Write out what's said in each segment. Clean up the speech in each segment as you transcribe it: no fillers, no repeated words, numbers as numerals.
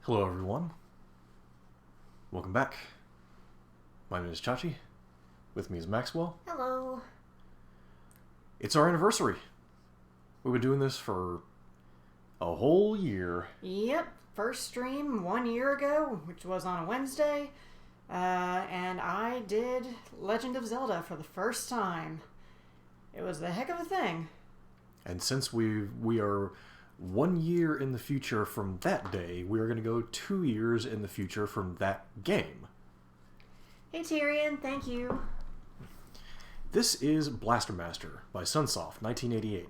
Hello everyone. Welcome back. My name is Chachi. With me is Maxwell. Hello. It's our anniversary. We've been doing this for a whole year. Yep, first stream 1 year ago, which was on a Wednesday, and I did Legend of Zelda for the first time. It was a heck of a thing. And since we are 1 year in the future from that day, we are going to go 2 years in the future from that game. Hey Tyrion, thank you. This is Blaster Master by Sunsoft, 1988.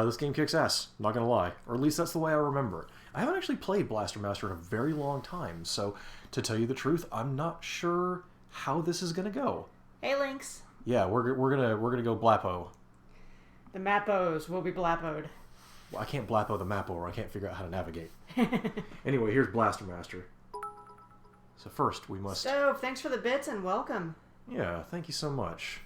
This game kicks ass, not gonna lie. Or at least that's the way I remember it. I haven't actually played Blaster Master in a very long time, so to tell you the truth, I'm not sure how this is gonna go. Hey Lynx. Yeah, we're gonna go Blappo. The Mappos will be Blappoed. Well, I can't Blappo the Mappo, or I can't figure out how to navigate. Anyway, here's Blaster Master. So first, we must... Stove, thanks for the bits and welcome. Yeah, thank you so much.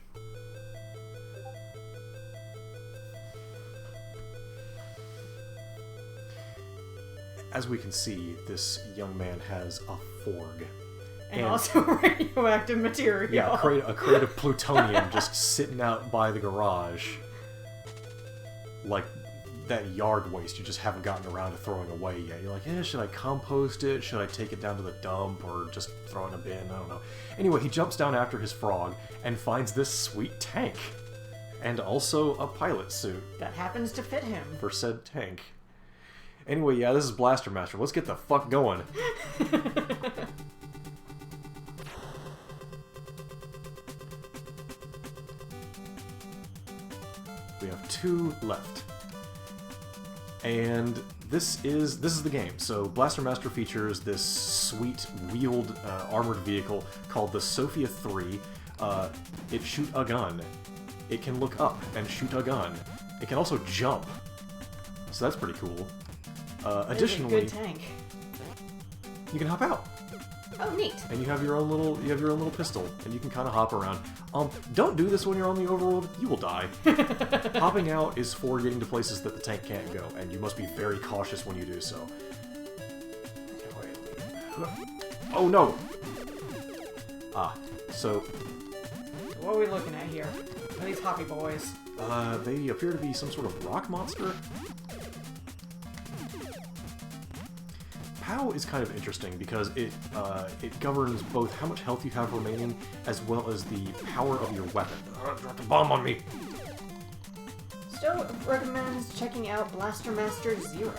As we can see, this young man has a forg. And also radioactive material. Yeah, a crate of plutonium just sitting out by the garage. Like that yard waste you just haven't gotten around to throwing away yet. You're like, should I compost it? Should I take it down to the dump? Or just throw it in a bin? I don't know. Anyway, he jumps down after his frog and finds this sweet tank. And also a pilot suit. That happens to fit him. For said tank. Anyway, yeah, this is Blaster Master. Let's get the fuck going. We have 2 left. And this is the game. So Blaster Master features this sweet wheeled armored vehicle called the Sophia 3. It shoots a gun. It can look up and shoot a gun. It can also jump. So that's pretty cool. Additionally, it's a good tank. You can hop out. Oh, neat. And you have your own little pistol, and you can kind of hop around. Don't do this when you're on the overworld. You will die. Hopping out is for getting to places that the tank can't go, and you must be very cautious when you do so. Oh no! So What are we looking at here? What are these hoppy boys? they appear to be some sort of rock monster. POW is kind of interesting because it governs both how much health you have remaining as well as the power of your weapon. Dropped a bomb on me! Stove recommends checking out Blaster Master Zero.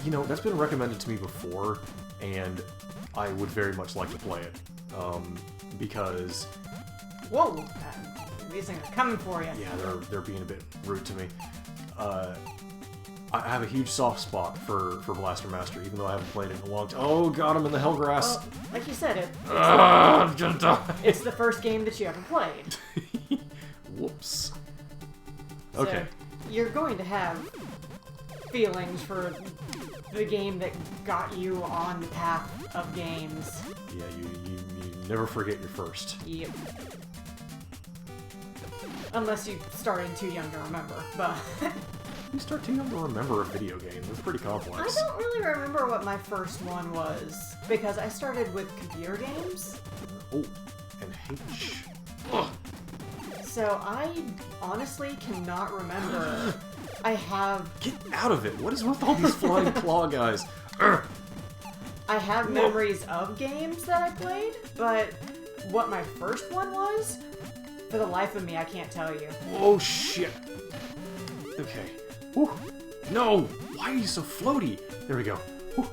You know, that's been recommended to me before, and I would very much like to play it. Because... Whoa! These things are coming for you. Yeah, they're being a bit rude to me. I have a huge soft spot for Blaster Master, even though I haven't played it in a long time. Oh god, I'm in the Hellgrass! Well, like you said, I'm gonna die! It's the first game that you ever played. Whoops. So Okay. you're going to have feelings for the game that got you on the path of games. Yeah, you never forget your first. Yep. Unless you started too young to remember, but... You start too young to remember a video game. They're pretty complex. I don't really remember what my first one was, because I started with computer games. Oh, and H. Ugh. So I honestly cannot remember. I have... Get out of it! What is with all these flying claw guys? Urgh. I have memories of games that I played, but what my first one was, for the life of me, I can't tell you. Oh shit! Okay. Whew. No! Why are you so floaty? There we go. Whew.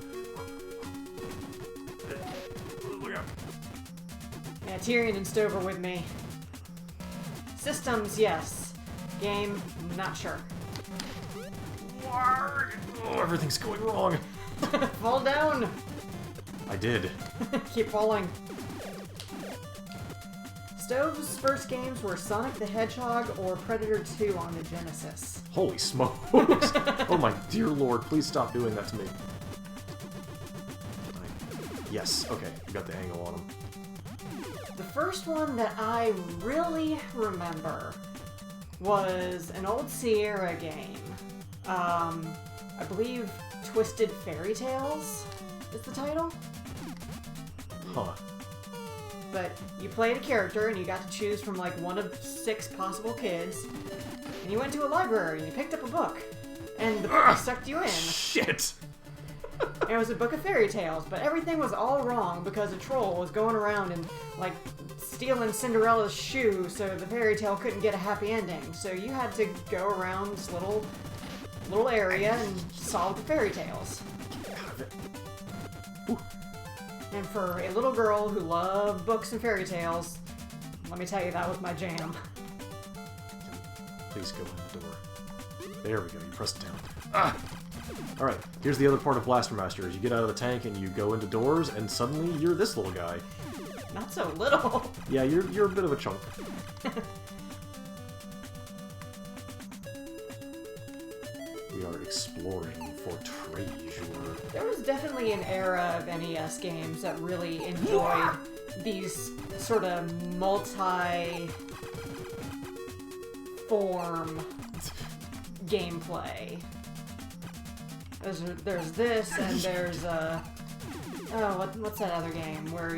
Look out. Yeah, Tyrion and Stove are with me. Systems, yes. Game, not sure. Oh, everything's going wrong. Fall down! I did. Keep falling. Stove's first games were Sonic the Hedgehog or Predator 2 on the Genesis. Holy smokes! Oh my dear lord, please stop doing that to me. Yes, okay, you got the angle on him. The first one that I really remember was an old Sierra game. I believe Twisted Fairy Tales. is the title. Huh. But you played a character, and you got to choose from like one of 6 possible kids. And you went to a library, and you picked up a book. And the book sucked you in. Shit! And it was a book of fairy tales, but everything was all wrong because a troll was going around and, like, stealing Cinderella's shoe so the fairy tale couldn't get a happy ending. So you had to go around this little area and solve the fairy tales. Get out of it. And for a little girl who loved books and fairy tales, let me tell you, that was my jam. Please go in the door. There we go, you press it down. Ah! Alright, here's the other part of Blaster Master, is you get out of the tank and you go into doors, and suddenly you're this little guy. Not so little. Yeah, you're a bit of a chunk. We are exploring for treasure. There was definitely an era of NES games that really enjoyed these sort of multi-form gameplay. There's this, and there's what's that other game where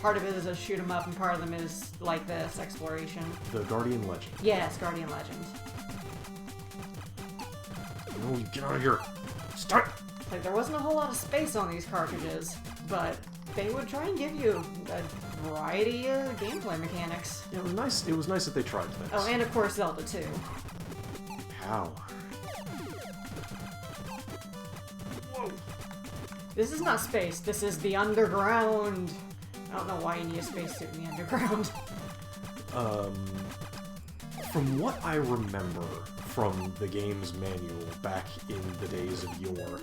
part of it is a shoot 'em up and part of them is like this exploration. The Guardian Legend. Yes, Guardian Legend. No, you get out of here. Start. Like, there wasn't a whole lot of space on these cartridges, but they would try and give you a variety of gameplay mechanics. Yeah, it was nice. It was nice that they tried things. Oh, and of course Zelda 2. Power. Whoa. This is not space. This is the underground. I don't know why you need a spacesuit in the underground. From what I remember from the game's manual back in the days of yore,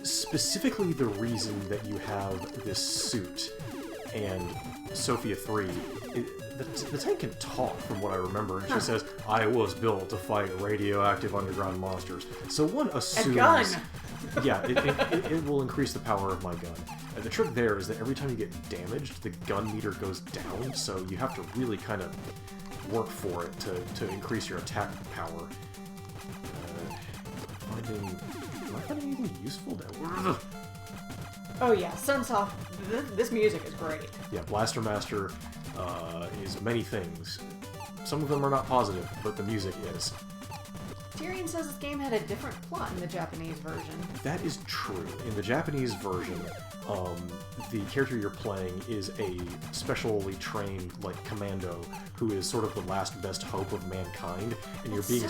specifically the reason that you have this suit and Sophia 3, the tank can talk from what I remember. It just says, I was built to fight radioactive underground monsters. So one assumes... A gun! Yeah, it will increase the power of my gun. And the trick there is that every time you get damaged, the gun meter goes down, so you have to really kind of work for it to increase your attack power. Am I finding anything useful now? Oh yeah, Sunsoft, this music is great. Yeah, Blaster Master is many things. Some of them are not positive, but the music is. Tyrion says this game had a different plot in the Japanese version. That is true. In the Japanese version, the character you're playing is a specially trained, like, commando who is sort of the last best hope of mankind, and you're being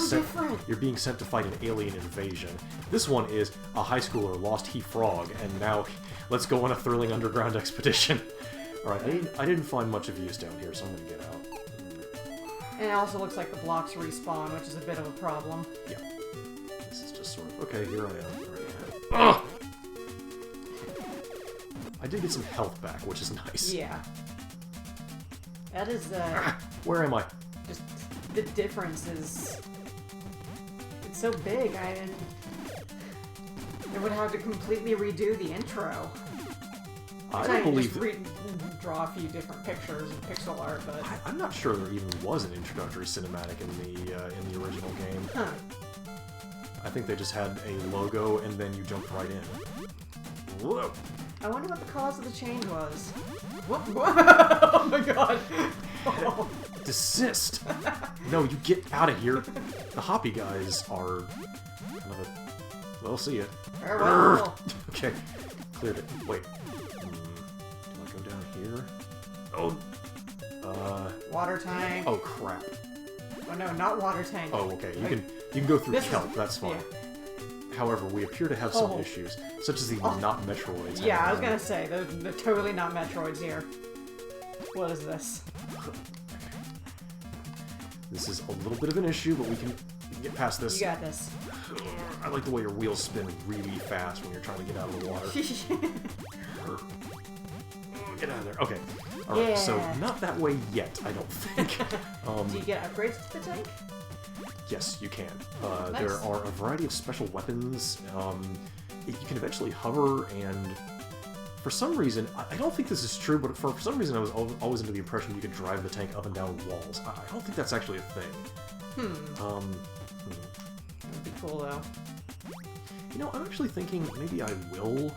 sent to fight an alien invasion. This one is a high schooler lost he frog, and now let's go on a thrilling underground expedition. All right, I didn't find much of use down here, so I'm gonna get out. And it also looks like the blocks respawn, which is a bit of a problem. Yeah. This is just sort of... Okay, here I am. Ugh! I did get some health back, which is nice. Yeah. That is, Where am I? just... the difference is... It's so big, I would have to completely redo the intro. I don't believe... Just draw a few different pictures and pixel art, but... I'm not sure there even was an introductory cinematic in the original game. Huh. I think they just had a logo and then you jumped right in. Whoa! I wonder what the cause of the change was. Oh my god! Oh. Desist! No, you get out of here! The Hoppy guys are... They'll see it. Farewell. Okay, cleared it. Wait. Here. Oh. Water tank. Oh crap. Oh no, not water tank. Oh, okay. You can go through kelp. That's fine. Yeah. However, we appear to have some issues, such as the not Metroids. Yeah, I was gonna say they're totally not Metroids here. What is this? This is a little bit of an issue, but we can get past this. You got this. I like the way your wheels spin really fast when you're trying to get out of the water. Get out of there. Okay. Alright, so not that way yet, I don't think. Do you get upgrades to the tank? Yes, you can. Nice. There are a variety of special weapons. You can eventually hover, and for some reason, I don't think this is true, but for some reason I was always under the impression you could drive the tank up and down walls. I don't think that's actually a thing. That would be cool, though. You know, I'm actually thinking maybe I will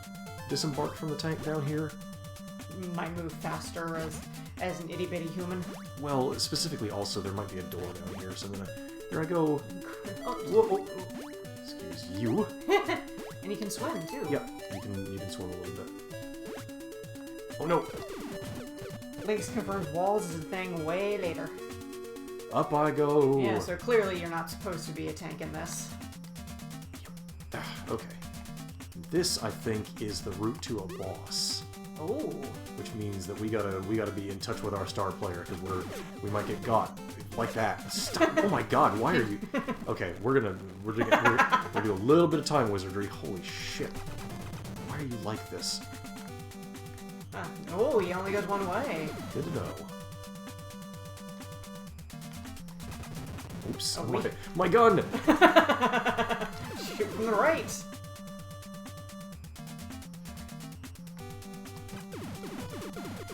disembark from the tank down here? Might move faster as an itty bitty human. Well, specifically also there might be a door down here, so I'm gonna... Here I go. Oh. Whoa, whoa. Excuse you. And you can swim too. Yep, you can swim a little bit. Oh no! Lynx confirms walls is a thing way later. Up I go! Yeah, so clearly you're not supposed to be a tank in this. Okay. This, I think, is the route to a boss. Oh. Which means that we gotta be in touch with our star player, because we might get got like that. Stop! Oh my god, why are you... Okay, we're gonna do a little bit of time wizardry. Holy shit. Why are you like this? Oh, he only goes one way. Good to know. Oops. Oh, my gun! Shoot from the right.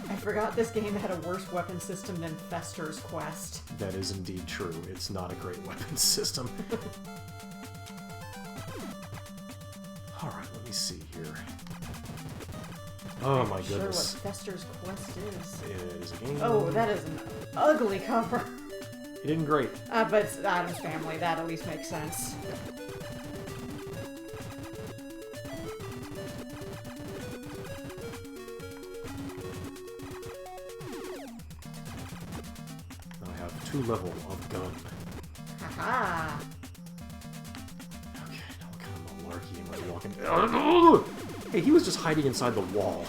I forgot this game had a worse weapon system than Fester's Quest. That is indeed true. It's not a great weapon system. Alright, let me see here. Oh my goodness. Sure what Fester's Quest is. It is a game. Oh, that is an ugly cover. It isn't great. But it's Adam's Family. That at least makes sense. I have 2 level of gun. Haha. Okay, now what kind of malarkey am I walking? Oh! Hey, he was just hiding inside the wall.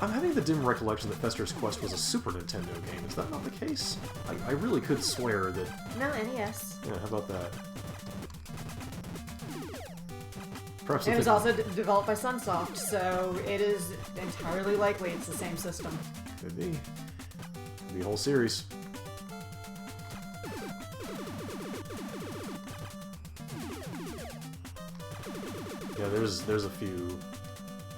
I'm having the dim recollection that Fester's Quest was a Super Nintendo game. Is that not the case? I really could swear that... No, NES. Yeah, how about that? Perhaps It was also developed by Sunsoft, so it is entirely likely it's the same system. Could be. Could be a whole series. Yeah, there's a few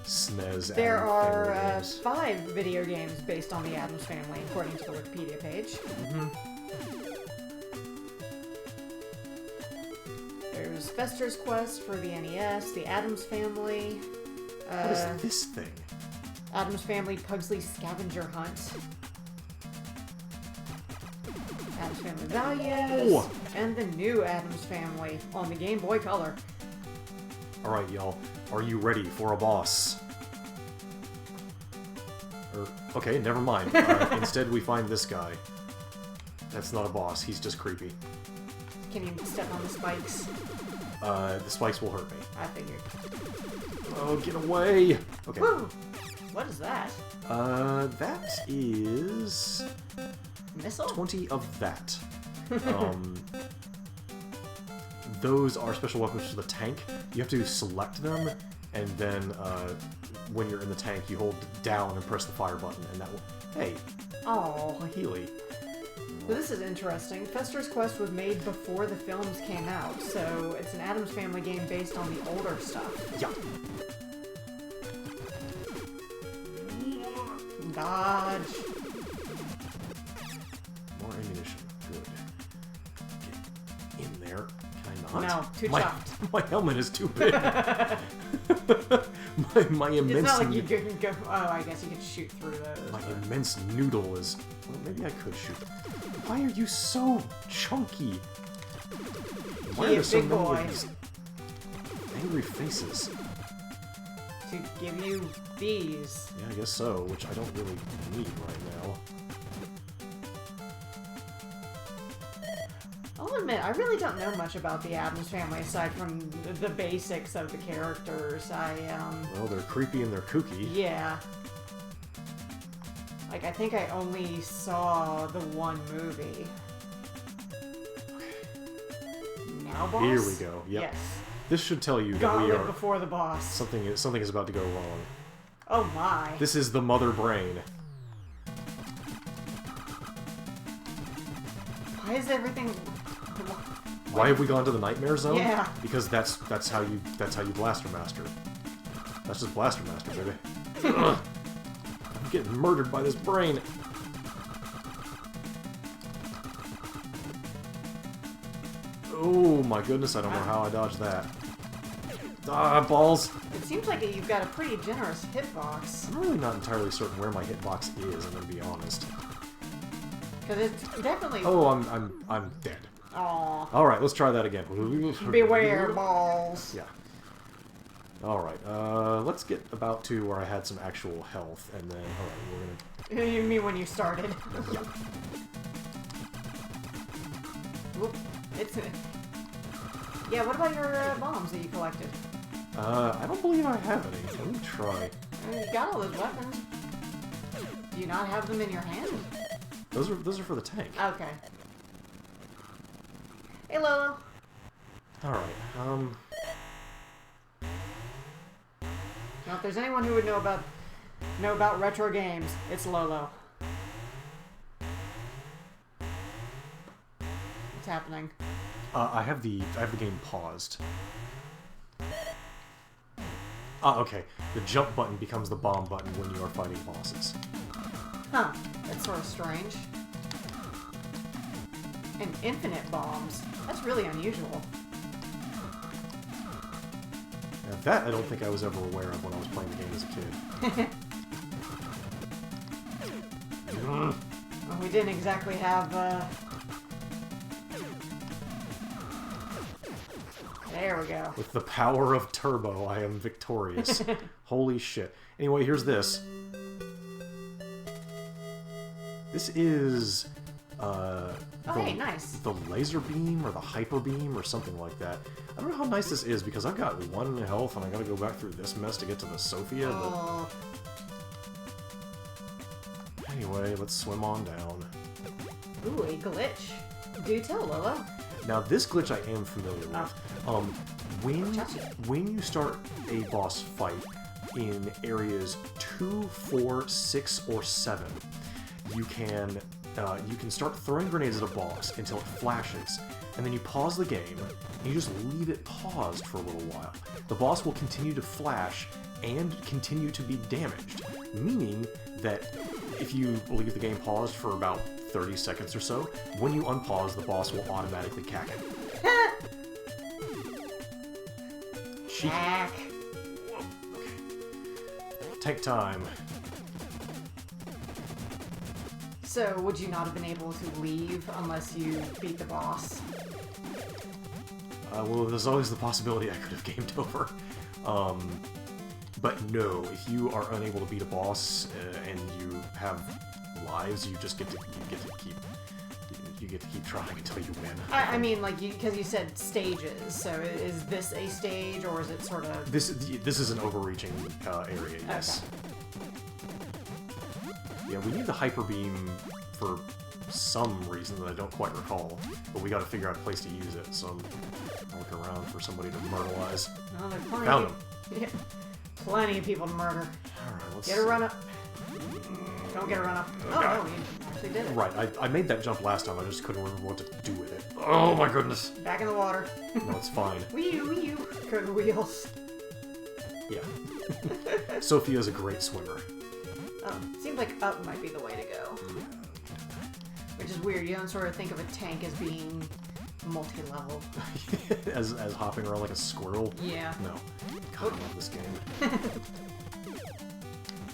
SNES. There Adam are Family games. 5 video games based on the Addams Family, according to the Wikipedia page. Mm-hmm. There's Fester's Quest for the NES, the Addams Family. What is this thing? Addams Family Pugsley Scavenger Hunt. Addams Family Values. Oh! And the new Addams Family on the Game Boy Color. Alright, y'all. Are you ready for a boss? Okay, never mind. Instead, we find this guy. That's not a boss. He's just creepy. Can you step on the spikes? The spikes will hurt me. I figured. Oh, get away! Okay. Woo! What is that? That is... Missile? 20 of that. Those are special weapons for the tank. You have to select them, and then when you're in the tank, you hold down and press the fire button, and that will... Hey! Oh. A Healy. Well, this is interesting. Fester's Quest was made before the films came out, so it's an Addams Family game based on the older stuff. Yeah. Dodge. More ammunition. Good. Get in there. Can I not? No, too chopped. My helmet is too big. my immense... It's not like you can go... Oh, I guess you could shoot through those. My immense noodle is... Well, maybe I could shoot. Why are you so chunky? Why are there so big many boy. of these angry faces? To give you these. Yeah, I guess so, which I don't really need right now. I'll admit, I really don't know much about the Addams Family aside from the basics of the characters. Well, they're creepy and they're kooky. Yeah. Like, I think I only saw the one movie. Now, boss? Here we go. Yep. Yes. This should tell you that we Gauntlet are... before the boss. Something is about to go wrong. Oh my. This is the mother brain. Why is everything... Why have we gone to the nightmare zone? Yeah. Because that's how you Blaster Master. That's just Blaster Master, baby. Ugh. I'm getting murdered by this brain. Oh my goodness, I don't know how I dodged that. Ah, balls! It seems like you've got a pretty generous hitbox. I'm really not entirely certain where my hitbox is, I'm gonna be honest. Because it's definitely... Oh, I'm dead. Aww. Alright, let's try that again. Beware, balls. Yeah. Alright, let's get about to where I had some actual health, and then, alright, we're gonna... You mean when you started? Yeah. Oop. It's... Yeah, what about your bombs that you collected? I don't believe I have any. Let me try. You got all those weapons. Do you not have them in your hand? Those are for the tank. Okay. Hey, Lolo. Alright, Now, if there's anyone who would know about retro games, it's Lolo. What's happening? I have the game paused. Ah, okay. The jump button becomes the bomb button when you are fighting bosses. Huh. That's sort of strange. And infinite bombs. That's really unusual. Now that I don't think I was ever aware of when I was playing the game as a kid. Well, we didn't exactly have, There we go. With the power of turbo, I am victorious. Holy shit. Anyway, here's this. This is, hey, nice. the laser beam or the hyper beam or something like that. I don't know how nice this is because I've got 1 health and I gotta go back through this mess to get to the Sophia, but... Anyway, let's swim on down. Ooh, a glitch. Do tell, Lolo. Now, this glitch I am familiar with. When you start a boss fight in areas 2, 4, 6, or 7, you can start throwing grenades at a boss until it flashes, and then you pause the game, and you just leave it paused for a little while. The boss will continue to flash and continue to be damaged, meaning that if you leave the game paused for about 30 seconds or so, when you unpause, the boss will automatically cack it. Hack. Okay. Take time. So, would you not have been able to leave unless you beat the boss? Well, there's always the possibility I could have gamed over. But no, if you are unable to beat a boss and you have lives, you just get to keep trying until you win. I mean, like, because you said stages, so is this a stage, or is it sort of... This is an overreaching area, yes. Okay. Yeah, we need the hyper beam for some reason that I don't quite recall, but we got to figure out a place to use it, so I'll look around for somebody to myrtleize. Oh, there's plenty Found of, him! yeah, plenty of people to murder. Alright, let's... Get a run up. Don't get a run up. Oh, no, you actually did it. Right, I made that jump last time, I just couldn't remember what to do with it. Oh my goodness! Back in the water. No, it's fine. Wee you. Good wheels. Yeah. Sophia's a great swimmer. Seems like up might be the way to go. Which is weird, you don't sort of think of a tank as being multi-level. as hopping around like a squirrel? Yeah. No. God, I love this game.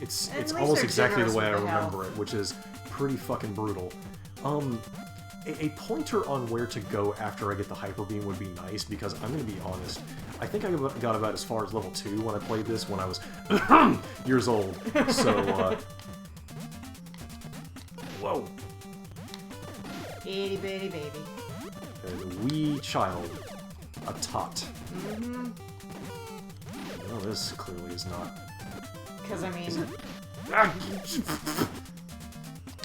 It's least almost they're exactly the generous way I with the remember it, which is pretty fucking brutal. A pointer on where to go after I get the hyper beam would be nice, because I'm gonna be honest, I think I got about as far as level 2 when I played this when I was years old. So whoa. Itty bitty baby. A wee child. A tot. Mm-hmm. Well, this clearly is not. Because, I mean, Ah!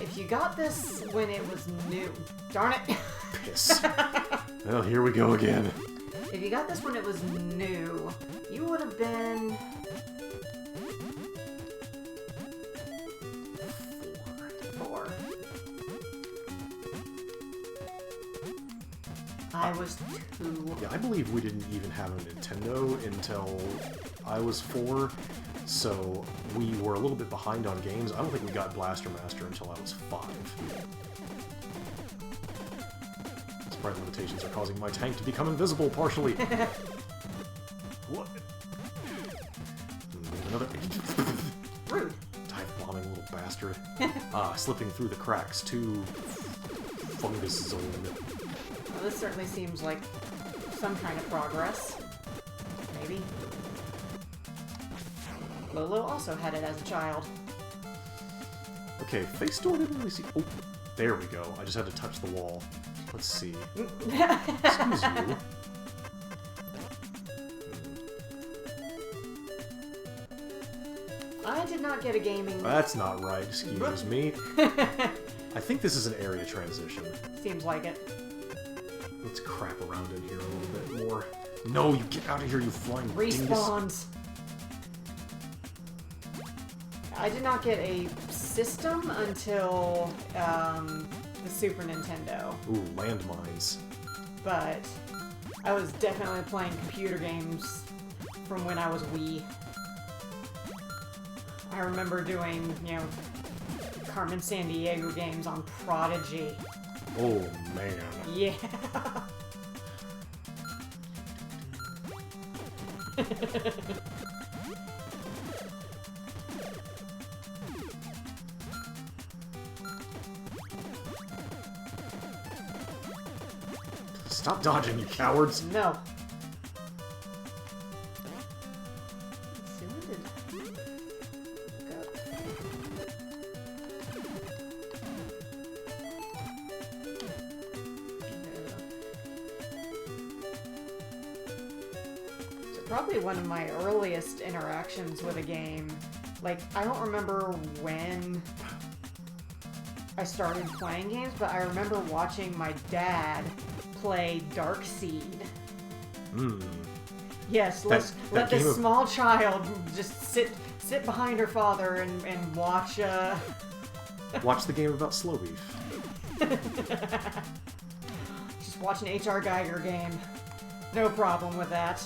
if you got this when it was new... Darn it! Piss. Well, here we go again. If you got this when it was new, you would have been... 4. I was 2. Yeah, I believe we didn't even have a Nintendo until I was 4, so we were a little bit behind on games. I don't think we got Blaster Master until I was 5. sprite limitations are causing my tank to become invisible partially. What? Another... Rude. Dive-bombing little bastard. Slipping through the cracks to... fungus zone. Well, this certainly seems like some kind of progress. Maybe. Lolo also had it as a child. Okay, face door didn't really see... Oh, there we go. I just had to touch the wall. Let's see. Excuse you. I did not get a gaming... That's not right, excuse me. I think this is an area transition. Seems like it. Let's crap around in here a little bit more. No, you get out of here, you flying dingus. Respawns. I did not get a system until the Super Nintendo. Ooh, landmines. But I was definitely playing computer games from when I was Wii. I remember doing, you know, Carmen Sandiego games on Prodigy. Oh, man. Yeah. Stop dodging, you cowards! No. Let's see, what did... Look up. So probably one of my earliest interactions with a game. Like, I don't remember when I started playing games, but I remember watching my dad play Darkseid. Hmm. Yes, let this small child just sit behind her father and watch Watch the game about slow beef. just watch an H.R. Geiger game. No problem with that.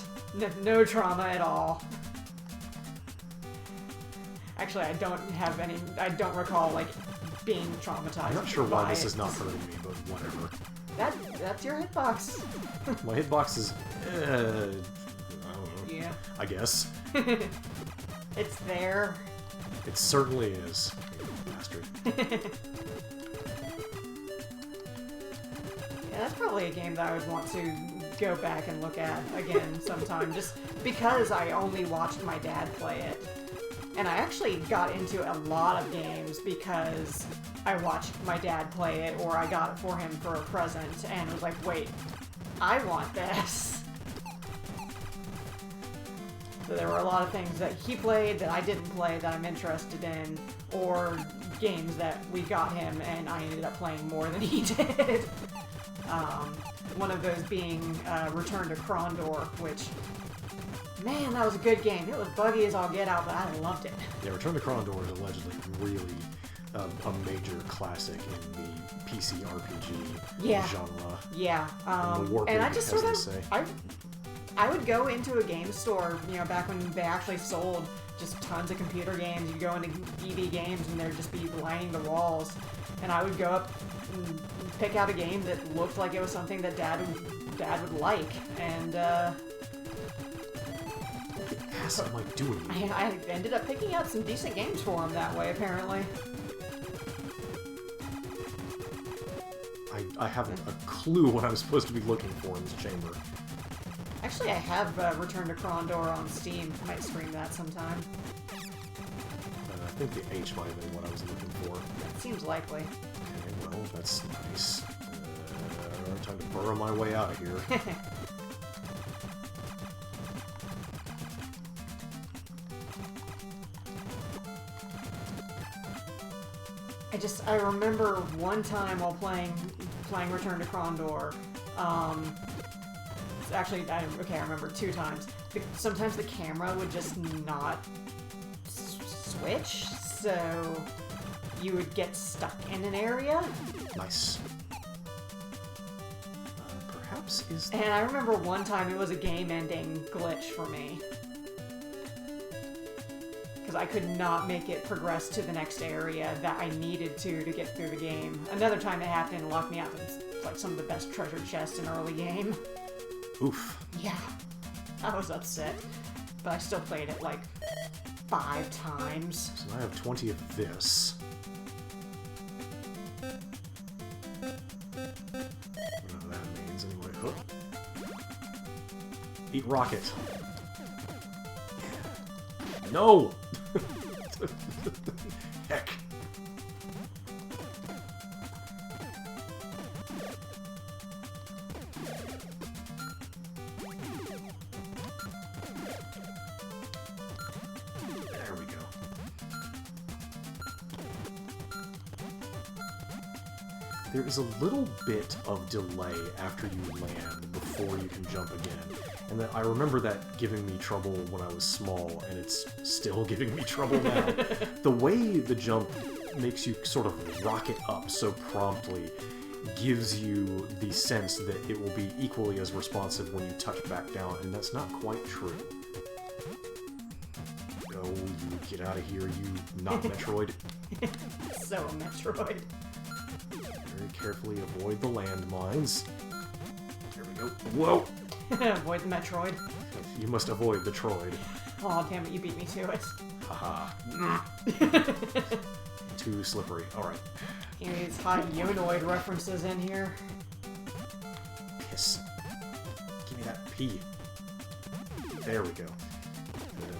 No trauma at all. Actually, I don't recall, like, being traumatized. I'm not sure why this by is not hurting me, but whatever. That's your hitbox. My hitbox is... I don't know. Yeah. I guess. It's there. It certainly is. Bastard. Yeah, that's probably a game that I would want to go back and look at again sometime, just because I only watched my dad play it. And I actually got into a lot of games because I watched my dad play it, or I got it for him for a present, and was like, wait, I want this. So there were a lot of things that he played that I didn't play that I'm interested in, or games that we got him and I ended up playing more than he did. One of those being Return to Krondor, which, man, that was a good game. It was buggy as all get out, but I loved it. Yeah, Return to Krondor is allegedly really a major classic in the PC RPG genre. Yeah. And I just sort of, I would go into a game store, you know, back when they actually sold just tons of computer games. You'd go into EV games and there'd just be lining the walls. And I would go up and pick out a game that looked like it was something that Dad would like. And, What the ass am I doing? I ended up picking out some decent games for him that way, apparently. I haven't a clue what I'm supposed to be looking for in this chamber. Actually, I have Return to Krondor on Steam. Might stream that sometime. I think the H might have been what I was looking for. That seems likely. Okay, well, that's nice. Time to burrow my way out of here. I remember one time while playing Return to Krondor, actually, I remember 2 times. Sometimes the camera would just not switch, so you would get stuck in an area. Nice. Perhaps is... And I remember one time it was a game-ending glitch for me. Because I could not make it progress to the next area that I needed to get through the game. Another time it happened and locked me out like some of the best treasure chests in early game. Oof. Yeah, I was upset, but I still played it like 5 times. So I have 20 of this. Whatever that means, anyway. Oh. Eat rocket. No! Heck. There we go. There is a little bit of delay after you land before you can jump again. And then I remember that giving me trouble when I was small, and it's still giving me trouble now. The way the jump makes you sort of rocket up so promptly gives you the sense that it will be equally as responsive when you touch back down, and that's not quite true. Oh, you get out of here, you not Metroid. So a Metroid. Very carefully avoid the landmines. There we go. Whoa! Avoid the Metroid. You must avoid the Troid. Oh, damn it, you beat me to it. Haha. Too slippery. Alright. These hot Yonoid references in here. Piss. Give me that pee. There we go.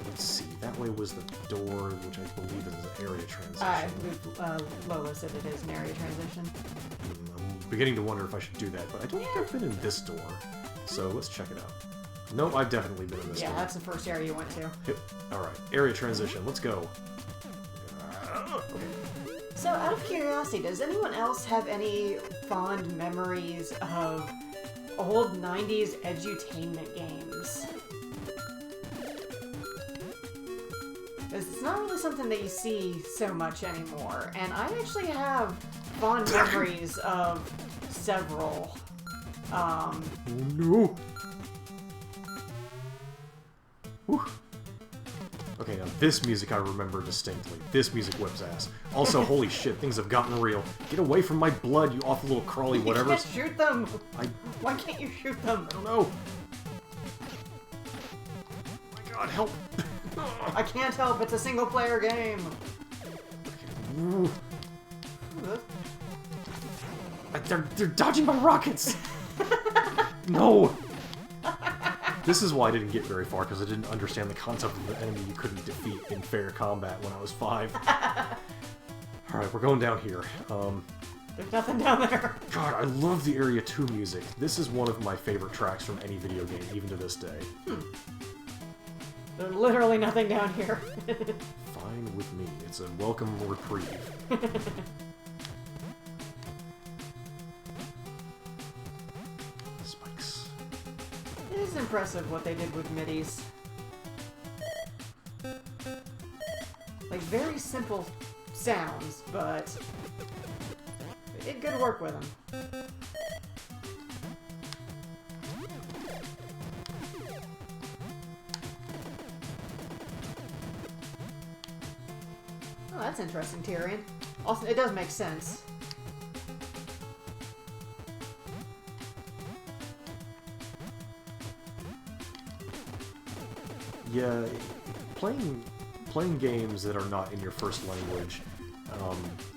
Let's see. That way was the door, which I believe is an area transition. I believe Lola said it is an area transition. I'm beginning to wonder if I should do that, but I don't think I've been in this door. So let's check it out. Nope, I've definitely been in this door. Yeah, that's the first area you went to. Yep. Alright, area transition. Let's go. Okay. So, out of curiosity, does anyone else have any fond memories of old 90s edutainment games? Because it's not really something that you see so much anymore, and I actually have fond memories of several. Oh no! Whew. Okay, now this music I remember distinctly. This music whips ass. Also, holy shit, things have gotten real. Get away from my blood, you awful little crawly whatever. You can't shoot them! I Why can't you shoot them? don't know. Oh my god, help! I can't help, it's a single player game! Ooh. They're dodging my rockets! No! This is why I didn't get very far, because I didn't understand the concept of the enemy you couldn't defeat in fair combat when I was 5. Alright, we're going down here. There's nothing down there. God, I love the Area 2 music. This is one of my favorite tracks from any video game, even to this day. There's literally nothing down here. Fine with me. It's a welcome reprieve. Spikes. It is impressive what they did with midis. Like, very simple sounds, but they did good work with them. Oh, that's interesting, Tyrion. Also, it does make sense. Yeah, playing games that are not in your first language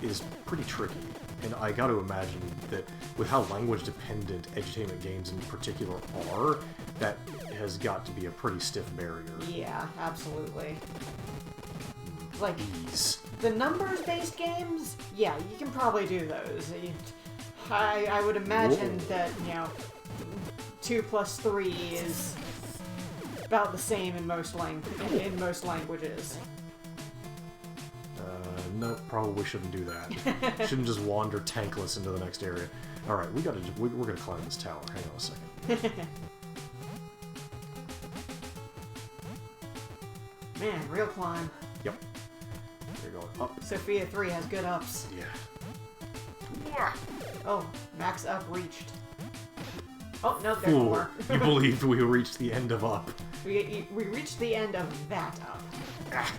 is pretty tricky. And I got to imagine that with how language-dependent edutainment games in particular are, that has got to be a pretty stiff barrier. Yeah, absolutely. Like, Ease. the numbers-based games, yeah, you can probably do those. I would imagine Whoa. that, 2 plus 3 is about the same in most languages. No, probably shouldn't do that. Shouldn't just wander tankless into the next area. Alright, we're gonna climb this tower. Hang on a second. Man, real climb. Yep. You're going up. Sophia 3 has good ups. Yeah. Oh, max up reached. Oh, no, there's Fool. more. You believed we reached the end of up. we reached the end of that up. Ah.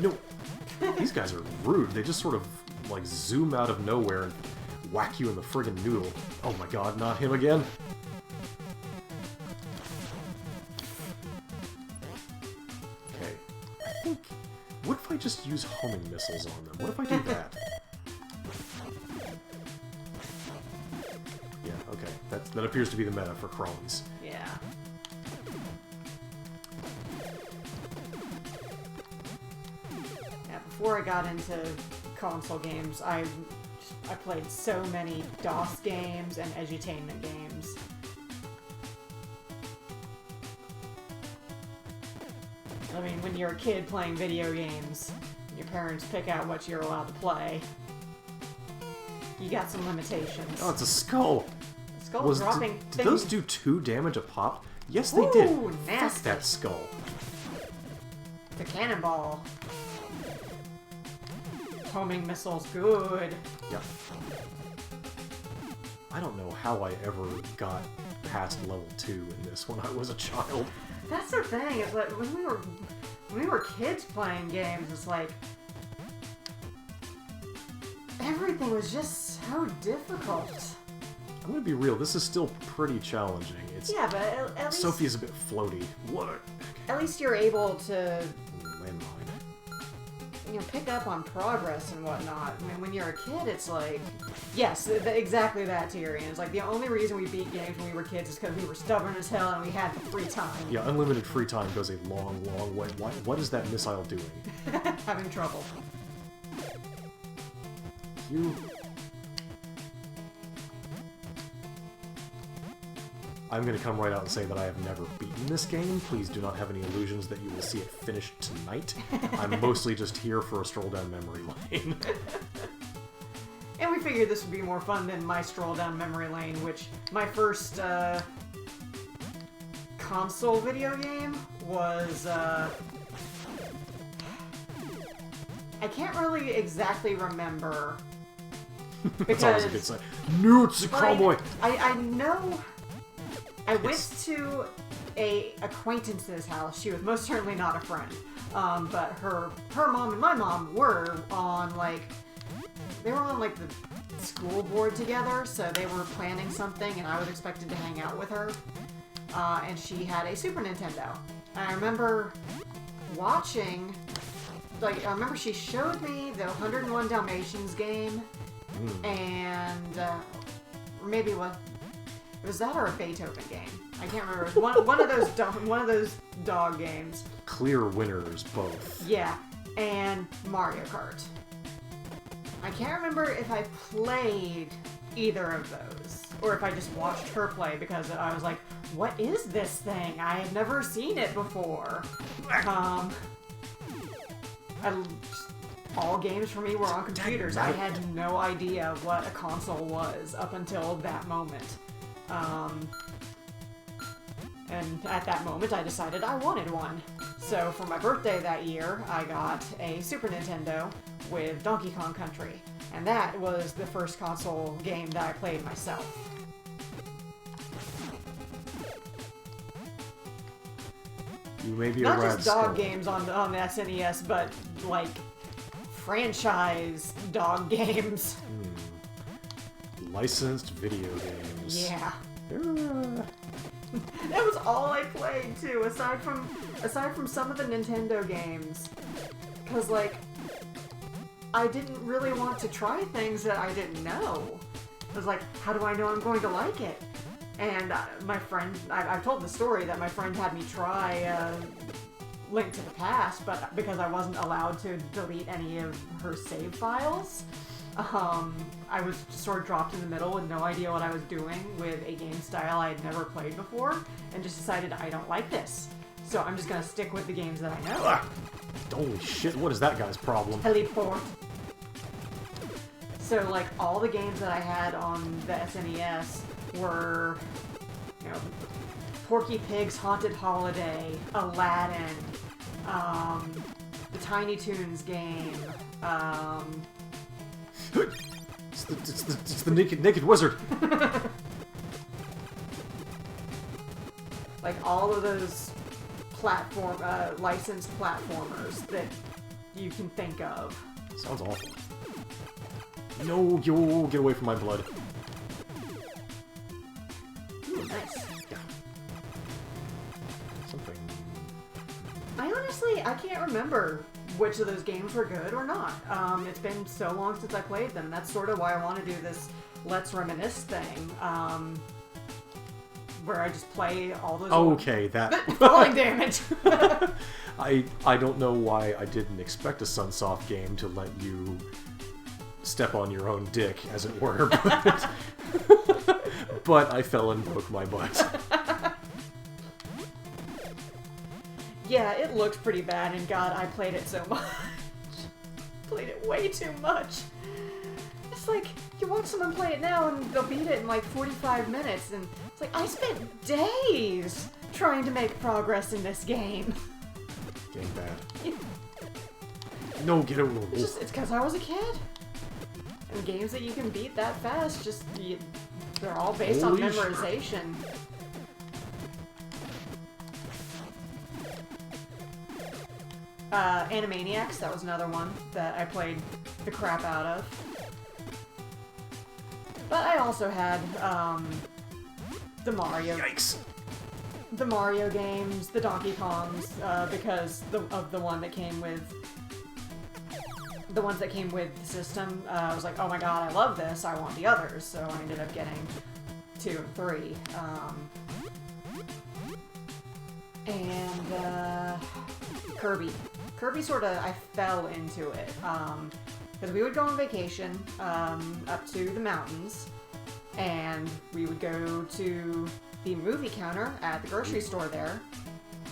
No. These guys are rude. They just sort of, like, zoom out of nowhere and whack you in the friggin' noodle. Oh my god, not him again. Okay, I think... What if I just use homing missiles on them? What if I do that? Yeah, okay. That appears to be the meta for crawlies. Yeah. Yeah, before I got into console games, I played so many DOS games and edutainment games. I mean, when you're a kid playing video games, your parents pick out what you're allowed to play. You got some limitations. Oh, it's a skull! A skull dropping did those do 2 damage a pop? Yes, they did! Nasty. Fuck that skull. The cannonball. Homing missiles, good. Yep. I don't know how I ever got past level 2 in this when I was a child. That's the thing, is like when we were kids playing games, it's like everything was just so difficult. I'm gonna be real, this is still pretty challenging. It's Yeah, but at least Sophie's a bit floaty. What? at least you're able to, Landmine. you know, pick up on progress and whatnot. I mean, when you're a kid, it's like, yes, exactly that, Tyrion. It's like the only reason we beat games when we were kids is because we were stubborn as hell and we had the free time. Yeah, unlimited free time goes a long, long way. What is that missile doing? Having trouble. You... I'm gonna come right out and say that I have never beaten this game. Please do not have any illusions that you will see it finished tonight. I'm mostly just here for a stroll down memory lane. And we figured this would be more fun than my stroll down memory lane, which my first console video game was, I can't really exactly remember. That's always a good sign. Newt's a cowboy! I know... I went to a acquaintance's house. She was most certainly not a friend. But her mom and my mom were on, like... They were on, like, the school board together, so they were planning something, and I was expected to hang out with her. And she had a Super Nintendo. And I remember watching... Like, I remember she showed me the 101 Dalmatians game, and... maybe what... It was that or a Beethoven game. I can't remember. It was one of those dog games. Clear winners, both. Yeah, and Mario Kart. I can't remember if I played either of those, or if I just watched her play because I was like, "What is this thing? I had never seen it before." All games for me were on computers. I had no idea what a console was up until that moment. And at that moment, I decided I wanted one. So for my birthday that year, I got a Super Nintendo with Donkey Kong Country. And that was the first console game that I played myself. You may be Not a just dog games on the SNES, but like franchise dog games. Licensed video games. Yeah. That was all I played too, aside from some of the Nintendo games. Cause like, I didn't really want to try things that I didn't know. I was like, how do I know I'm going to like it? And my friend, I've told the story that my friend had me try Link to the Past, but because I wasn't allowed to delete any of her save files, I was just sort of dropped in the middle with no idea what I was doing with a game style I had never played before, and just decided I don't like this. So I'm just gonna stick with the games that I know. Ah, holy shit, what is that guy's problem? Teleport. So like all the games that I had on the SNES were, you know, Porky Pig's Haunted Holiday, Aladdin, the Tiny Toons game, It's the naked wizard. like all of those licensed platformers that you can think of. Sounds awful. No, yo, get away from my blood. Ooh, nice. Yeah. Something. I can't remember which of those games were good or not. It's been so long since I played them. That's sort of why I want to do this Let's Reminisce thing, where I just play all those. Okay, that. Falling damage. I don't know why I didn't expect a Sunsoft game to let you step on your own dick, as it were, but I fell and broke my butt. Yeah, it looks pretty bad, and God, I played it so much. Played it way too much. It's like, you watch someone play it now, and they'll beat it in like 45 minutes, and it's like, I spent days trying to make progress in this game. Getting bad. No, get over. It's because I was a kid. And games that you can beat that fast, they're all based on memorization. Animaniacs, that was another one that I played the crap out of. But I also had the Mario. Yikes! The Mario games, the Donkey Kongs, because of the one that came with the ones that came with the system. I was like, oh my god, I love this. I want the others. So I ended up getting 2 and 3. And Kirby. Kirby sort of, I fell into it. Because we would go on vacation up to the mountains, and we would go to the movie counter at the grocery store there,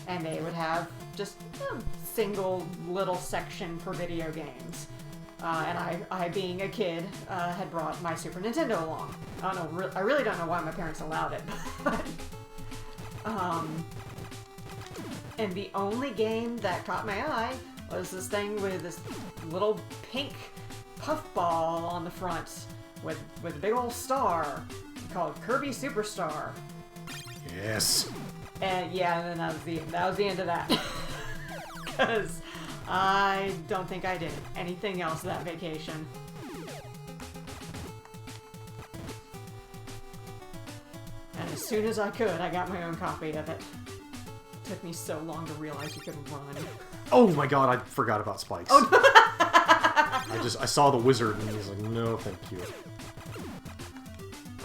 and they would have just a single little section for video games. And I, being a kid, had brought my Super Nintendo along. I don't know, I really don't know why my parents allowed it, but and the only game that caught my eye was this thing with this little pink puffball on the front with a big old star called Kirby Superstar. Yes. And yeah, and then that was the end of that. Because I don't think I did anything else that vacation. And as soon as I could, I got my own copy of it. Took me so long to realize you could run. Oh my god, I forgot about spikes. Oh, no. I saw the wizard and he was like, no, thank you.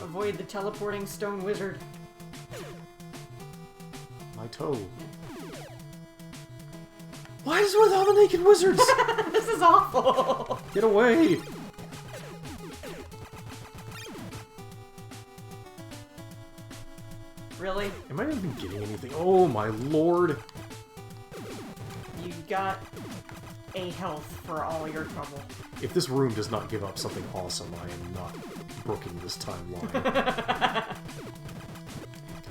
Avoid the teleporting stone wizard. My toe. Why is it with all the naked wizards? This is awful. Get away! Really? Am I even getting anything? Oh my lord! You got a health for all your trouble. If this room does not give up something awesome, I am not brooking this timeline. Can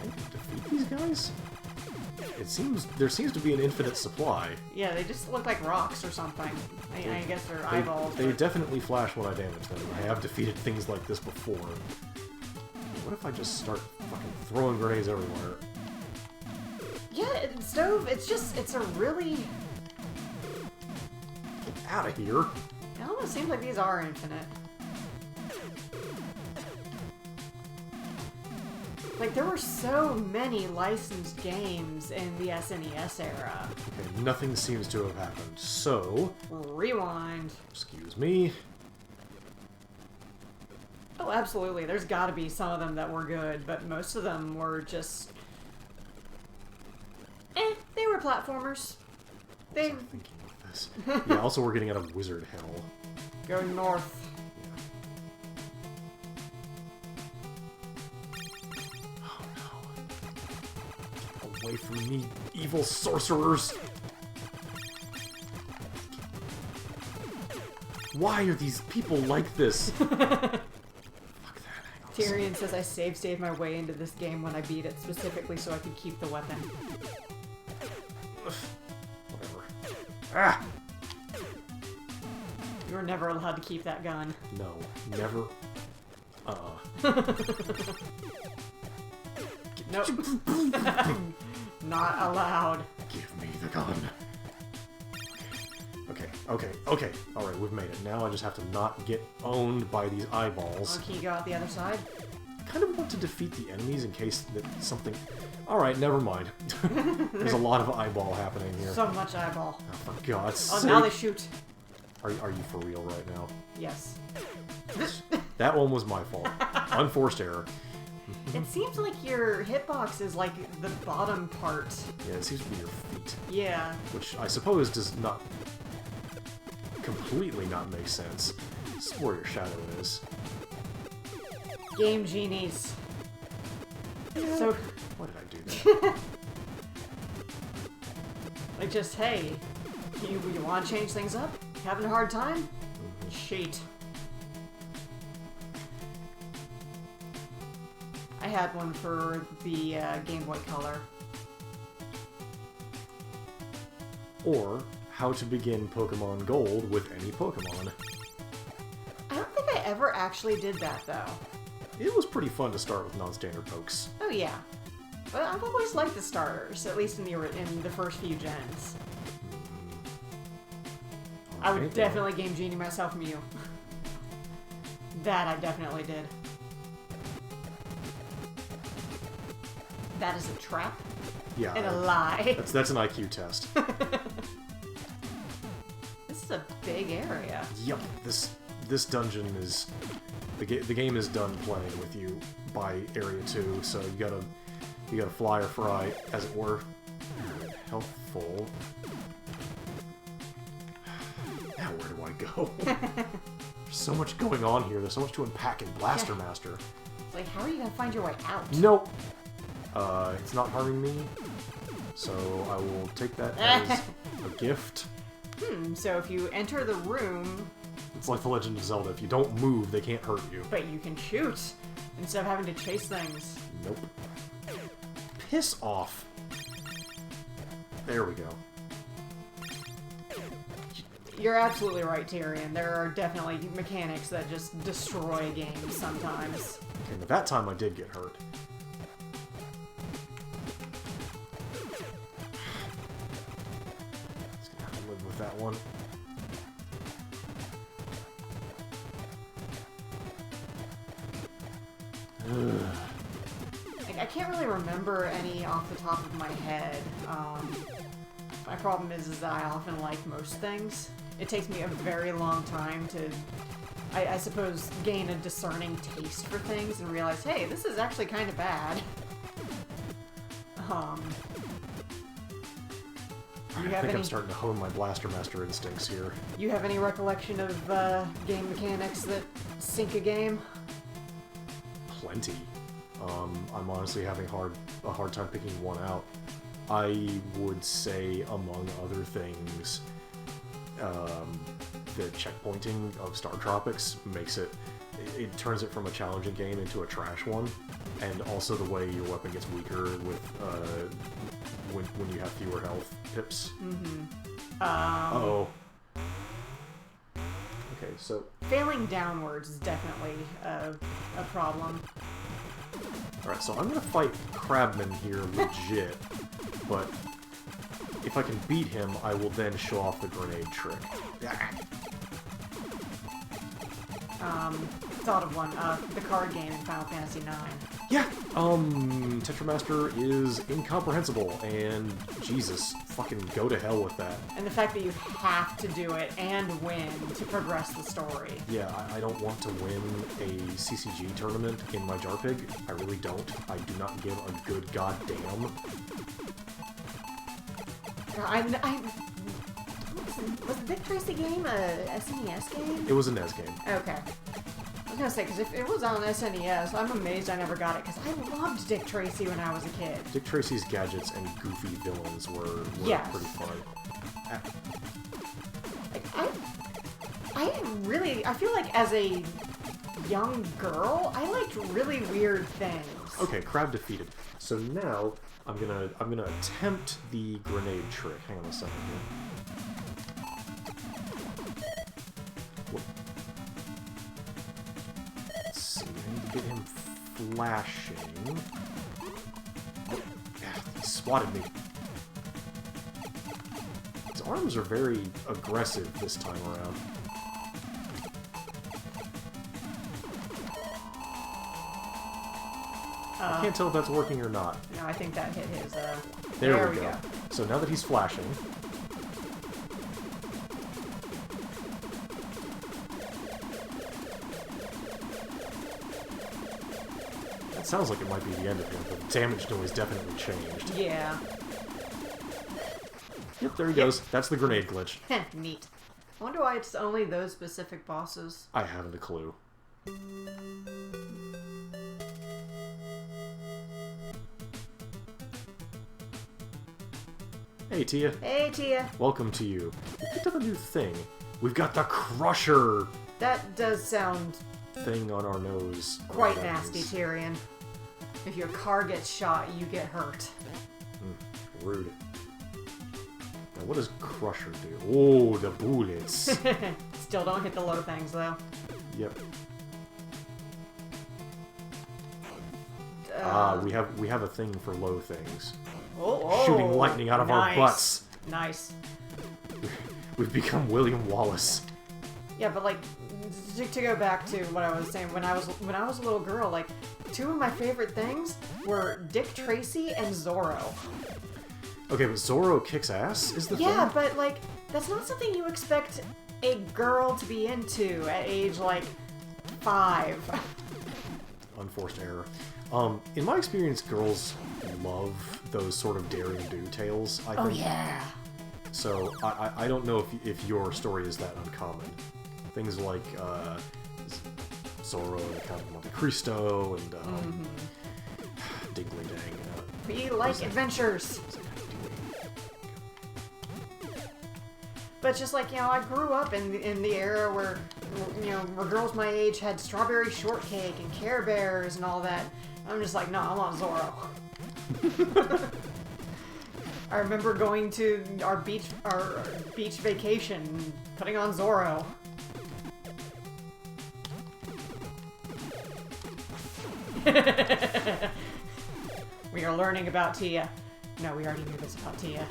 I defeat these guys? There seems to be an infinite supply. Yeah, they just look like rocks or something. I guess they're eyeballs. They definitely flash when I damage them. I have defeated things like this before. What if I just start fucking throwing grenades everywhere? Yeah, Stove, it's a really... Get out of here. It almost seems like these are infinite. Like, there were so many licensed games in the SNES era. Okay, nothing seems to have happened. So... Rewind. Excuse me. Oh, absolutely. There's gotta be some of them that were good, but most of them were just... they were platformers. What was I thinking of this? Yeah, also we're getting out of wizard hell. Go north. Away from me, evil sorcerers! Why are these people like this? Fuck that. Tyrion says I saved my way into this game when I beat it, specifically so I could keep the weapon. Whatever. Ah! You were never allowed to keep that gun. No, never. Nope. Not allowed. Give me the gun. Okay, Okay, okay. Alright, we've made it. Now I just have to not get owned by these eyeballs. Oh, can you go out the other side? I kind of want to defeat the enemies in case that something... Alright, never mind. There's a lot of eyeball happening here. So much eyeball. Oh, for God's sake. Oh, now they shoot. Are you for real right now? Yes. That one was my fault. Unforced error. It seems like your hitbox is like the bottom part. Yeah, it seems to be your feet. Yeah. Which I suppose does not... completely not make sense. This is where your shadow is. Game genies. So... Why did I do that? Like just, hey, you want to change things up? Having a hard time? Cheat. I had one for the Game Boy Color. Or how to begin Pokemon Gold with any Pokemon. I don't think I ever actually did that, though. It was pretty fun to start with non-standard pokes. Oh, yeah. But I've always liked the starters, at least in the first few gens. I would definitely Game Genie myself Mew. That I definitely did. That is a trap Yeah. and a lie. That's an IQ test. This is a big area. Yep. This dungeon is... The game is done playing with you by Area 2, so you gotta fly or fry, as it were. Health full. Now where do I go? There's so much going on here. There's so much to unpack in Blaster Master. It's like, how are you gonna find your way out? Nope. It's not harming me, so I will take that as a gift. So if you enter the room... It's like The Legend of Zelda. If you don't move, they can't hurt you. But you can shoot, instead of having to chase things. Nope. Piss off. There we go. You're absolutely right, Tyrion. There are definitely mechanics that just destroy games sometimes. Okay, but that time I did get hurt. Just gonna have to live with that one. I can't really remember any off the top of my head. My problem is that I often like most things. It takes me a very long time to, I suppose, gain a discerning taste for things and realize, hey, this is actually kind of bad. I think I'm starting to hone my Blaster Master instincts here. You have any recollection of game mechanics that sink a game? Plenty. I'm honestly having a hard time picking one out. I would say, among other things, the checkpointing of Star Tropics makes it turns it from a challenging game into a trash one, and also the way your weapon gets weaker with when you have fewer health pips. Uh-oh. Okay, so failing downwards is definitely a problem. Alright, so I'm gonna fight Crabman here legit, but if I can beat him, I will then show off the grenade trick. Thought of one, the card game in Final Fantasy IX. Yeah, Tetramaster is incomprehensible, and Jesus, fucking go to hell with that. And the fact that you have to do it and win to progress the story. Yeah, I don't want to win a CCG tournament in my Jarpig. I really don't. I do not give a good goddamn. Was the Dick Tracy game a SNES game? It was a NES game. Okay. I was gonna say, because if it was on SNES, I'm amazed I never got it, because I loved Dick Tracy when I was a kid. Dick Tracy's gadgets and goofy villains were yes. pretty fun. I feel like as a young girl, I liked really weird things. Okay, Crab defeated. So now I'm gonna attempt the grenade trick. Hang on a second here. Whoop. Let's see, I need to get him flashing. Oh, yeah, he swatted me. His arms are very aggressive this time around. I can't tell if that's working or not. No, I think that hit his, There we go. So now that he's flashing... That sounds like it might be the end of him, but the damage noise definitely changed. Yeah. Yep, there he goes. That's the grenade glitch. Neat. I wonder why it's only those specific bosses. I haven't a clue. Hey, Tia. Hey, Tia. Welcome to you. We picked up a new thing. We've got the Crusher That does sound thing on our nose. quite nasty, Tyrion. If your car gets shot, you get hurt. Rude. Now, what does Crusher do? Oh, the bullets. Still don't hit the low things, though. Yep. We have a thing for low things. Shooting lightning out of our butts. Nice. We've become William Wallace. Yeah, but like, to go back to what I was saying, when I was a little girl, like, two of my favorite things were Dick Tracy and Zorro. Okay, but Zorro kicks ass is the thing? Yeah, but like, that's not something you expect a girl to be into at age like 5. Unforced error. In my experience, girls love those sort of daring do tales, I think. Oh yeah. So, I don't know if your story is that uncommon. Things like, Zorro and the Count of Monte Cristo and, Dingley Dang. We like adventures. But just like, you know, I grew up in the era where, you know, where girls my age had strawberry shortcake and Care Bears and all that. I'm just like, no, I want Zorro. I remember going to our beach vacation, and putting on Zorro. We are learning about Tia. No, we already knew this about Tia.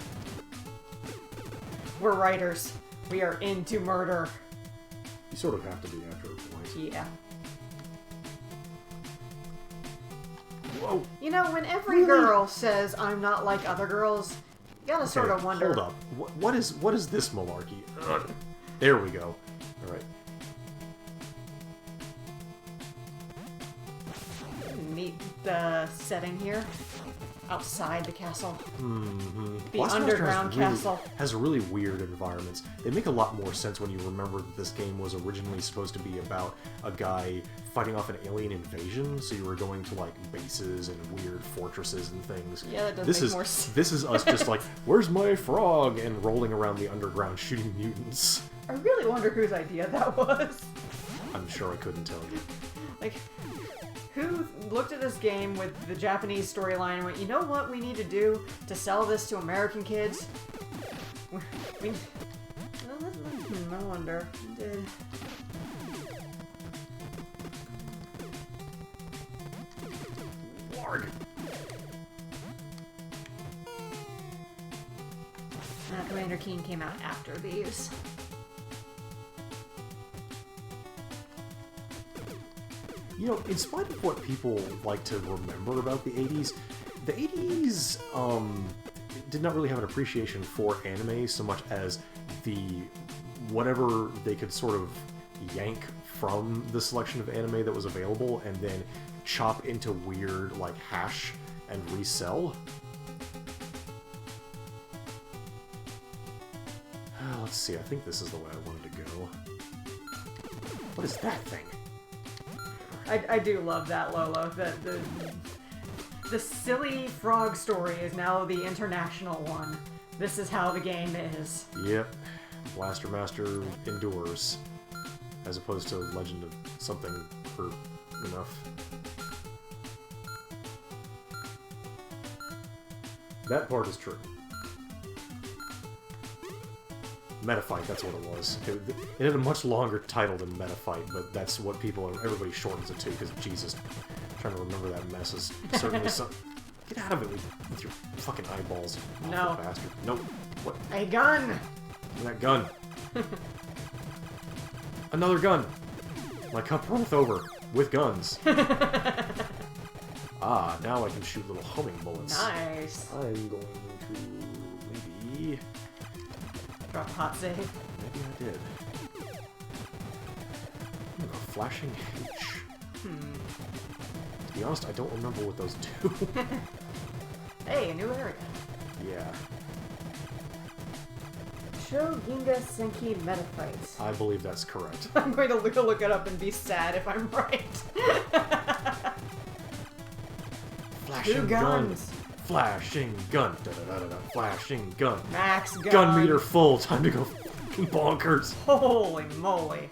We're writers. We are into murder. You sort of have to be after a point. Yeah. Whoa! You know, when every girl says, I'm not like other girls, you gotta sort of wonder... Hold up. What is this malarkey? Ugh. There we go. Alright. Neat setting here. Outside the castle. The Blast underground Master castle. has really weird environments. They make a lot more sense when you remember that this game was originally supposed to be about a guy fighting off an alien invasion, so you were going to, like, bases and weird fortresses and things. Yeah, that does make more sense. This is us just like, where's my frog? And rolling around the underground shooting mutants. I really wonder whose idea that was. I'm sure I couldn't tell you. Like, who looked at this game with the Japanese storyline and went, you know what we need to do to sell this to American kids? I wonder. Lord. Commander Keen came out after these. You know, in spite of what people like to remember about the 80s, the 80s did not really have an appreciation for anime so much as whatever they could sort of yank from the selection of anime that was available and then chop into weird, like, hash and resell. Let's see, I think this is the way I wanted to go. What is that thing? I do love that, Lolo. The silly frog story is now the international one. This is how the game is. Yep. Blaster Master endures. As opposed to Legend of something or enough. That part is true. Metafight, that's what it was. It had a much longer title than Metafight, but that's what everybody shortens it to, because Jesus, trying to remember that mess is certainly some... Get out of it with your fucking eyeballs, you no bastard. Nope. What? A gun! That gun. Another gun. My cup runneth over with guns. Ah, now I can shoot little humming bullets. Nice. I'm going to maybe... Drop a hot save. Maybe I did. A flashing H. To be honest, I don't remember what those do. Hey, a new area. Yeah. Show Ginga Senki Metafight. I believe that's correct. I'm going to look it up and be sad if I'm right. Flashing Two gun. guns. Flashing gun. Da -da -da -da -da. Flashing gun. Max gun. Gun meter full. Time to go fucking bonkers. Holy moly.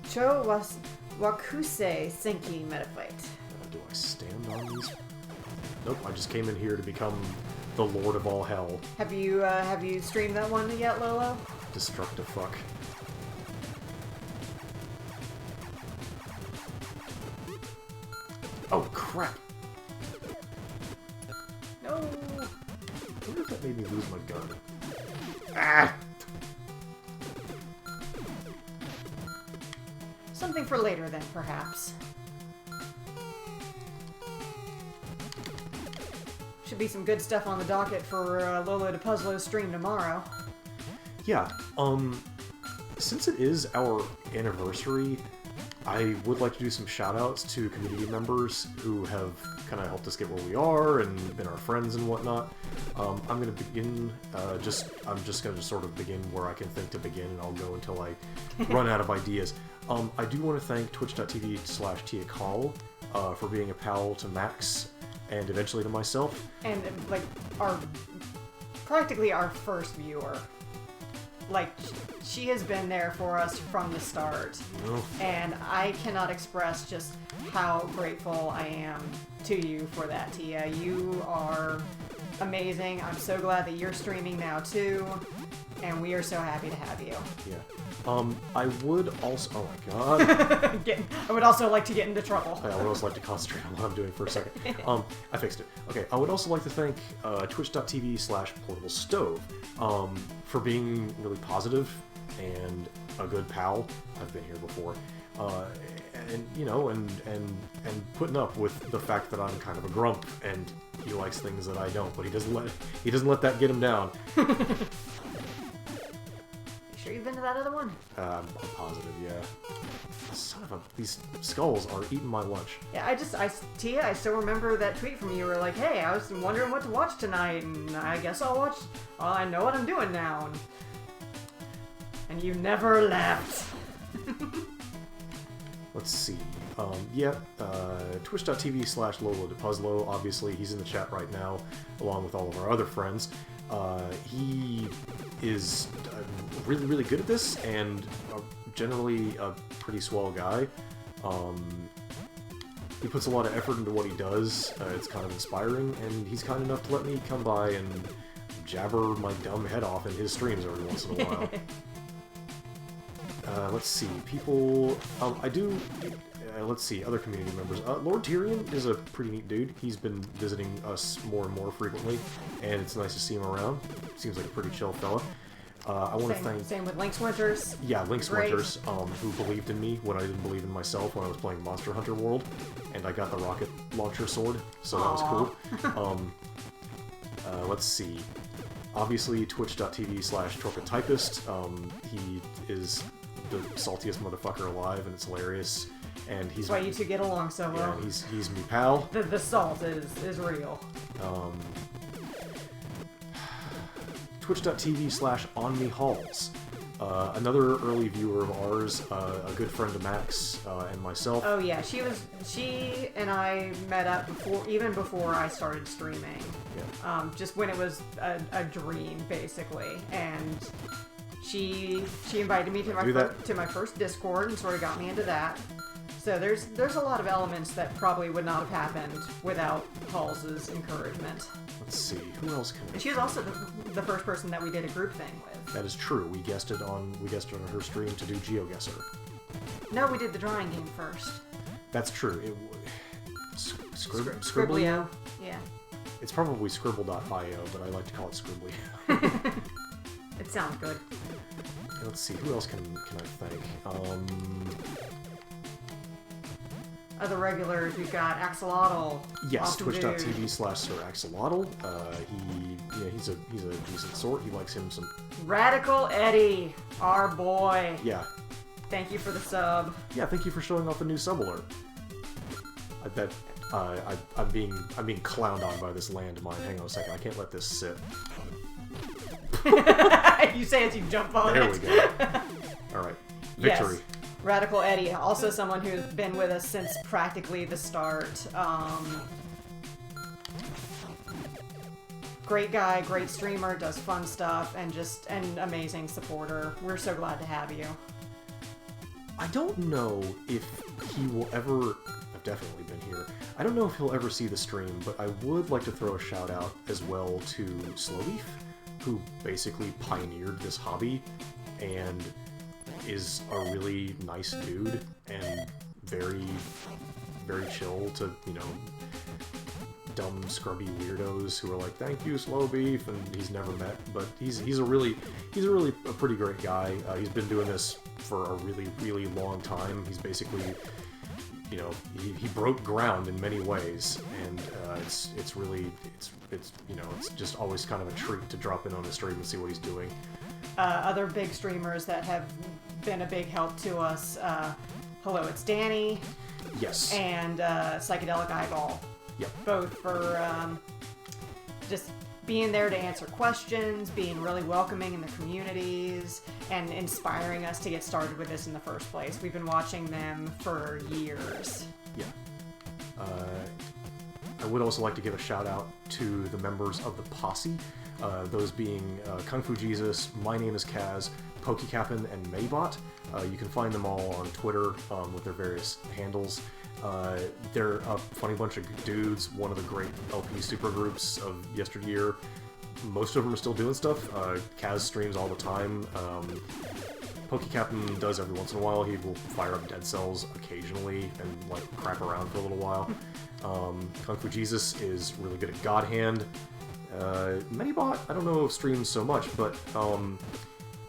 Cho Wakuse Senki Metafight. Do I stand on these? Nope, I just came in here to become the lord of all hell. Have you streamed that one yet, Lolo? Destructive fuck. Oh, crap! No. I wonder if that made me lose my gun. Ah! Something for later then, perhaps. Should be some good stuff on the docket for Lolo de Puzzlo's stream tomorrow. Yeah, since it is our anniversary, I would like to do some shout-outs to community members who have kind of helped us get where we are and been our friends and whatnot. I'm going to begin, I'm just going to sort of begin where I can think to begin, and I'll go until I run out of ideas. I do want to thank twitch.tv/TiaCall for being a pal to Max and eventually to myself. And, like, practically our first viewer. Like, she has been there for us from the start. Oh. And I cannot express just how grateful I am to you for that, Tia. You are amazing. I'm so glad that you're streaming now, too. And we are so happy to have you. Yeah. I would also... Oh my god. I would also like to get into trouble. I would also like to concentrate on what I'm doing for a second. I fixed it. Okay, I would also like to thank twitch.tv/portablestove for being really positive and a good pal. I've been here before. And you know, and putting up with the fact that I'm kind of a grump and he likes things that I don't, but he doesn't let that get him down. Sure you've been to that other one? I'm positive, yeah. Son of a... These skulls are eating my lunch. Yeah, Tia, I still remember that tweet from you. You were like, hey, I was wondering what to watch tonight, and I guess I'll watch... Well, I know what I'm doing now. And you never left. Let's see. Twitch.tv/LoloDePuzzlo. Obviously, he's in the chat right now, along with all of our other friends. He is really, really good at this, and generally a pretty swell guy. He puts a lot of effort into what he does. It's kind of inspiring, and he's kind enough to let me come by and jabber my dumb head off in his streams every once in a while. Let's see, people... let's see, other community members. Lord Tyrion is a pretty neat dude. He's been visiting us more and more frequently, and it's nice to see him around. Seems like a pretty chill fella. I want to thank... Same with Lynx Winters. Yeah, Lynx Great. Winters, who believed in me when I didn't believe in myself when I was playing Monster Hunter World, and I got the rocket launcher sword, so that was cool. Let's see. Obviously, twitch.tv/TorcaTypist. He is the saltiest motherfucker alive, and it's hilarious. And he's That's why you two get along so well. Yeah, he's me pal. The salt is real. Twitch.tv/OnMeHalls. Another early viewer of ours, a good friend of Max and myself. Oh yeah, she and I met up even before I started streaming. Yeah. Just when it was a dream, basically, and she invited me to my first Discord and sort of got me into that. So there's a lot of elements that probably would not have happened without Halls' encouragement. Let's see, who else can I... And she was also the first person that we did a group thing with. That is true. We guested on her stream to do GeoGuessr. No, we did the drawing game first. That's true. Scribblio. Yeah. It's probably scribble.io, but I like to call it Scribbly. Sounds good. Let's see, who else can I thank? Other regulars, we've got Axolotl. Yes, Awesome dude. twitch.tv/Sir Axolotl. He's a decent sort. He likes him some. Radical Eddie, our boy. Yeah. Thank you for the sub. Yeah, thank you for showing off the new sub alert. I bet I'm being clowned on by this landmine. Hang on a second, I can't let this sit. You say as you jump on There it. we go. All right, victory. Yes. Radical Eddie, also someone who's been with us since practically the start. Great guy, great streamer, does fun stuff, and just an amazing supporter. We're so glad to have you. I don't know if he will ever. I've definitely been here. I don't know if he'll ever see the stream, but I would like to throw a shout out as well to Slowleaf, who basically pioneered this hobby and is a really nice dude and very, very chill to, you know, dumb, scrubby weirdos who are like, "Thank you, Slow Beef," and he's never met, but he's a pretty great guy. He's been doing this for a really, really long time. He's basically, you know, he broke ground in many ways, and it's you know, it's just always kind of a treat to drop in on the stream and see what he's doing. Other big streamers that have been a big help to us. Hello, it's Danny. Yes. And Psychedelic Eyeball. Yep. Both for just being there to answer questions, being really welcoming in the communities, and inspiring us to get started with this in the first place. We've been watching them for years. Yeah. I would also like to give a shout out to the members of the Posse, those being Kung Fu Jesus, My Name is Kaz, PokeCaptain, and Maybot. You can find them all on Twitter with their various handles. They're a funny bunch of dudes, one of the great LP supergroups of yesteryear. Most of them are still doing stuff. Kaz streams all the time. PokeCaptain does every once in a while. He will fire up Dead Cells occasionally and like crap around for a little while. Kung Fu Jesus is really good at God Hand. Manybot, I don't know if streams so much, but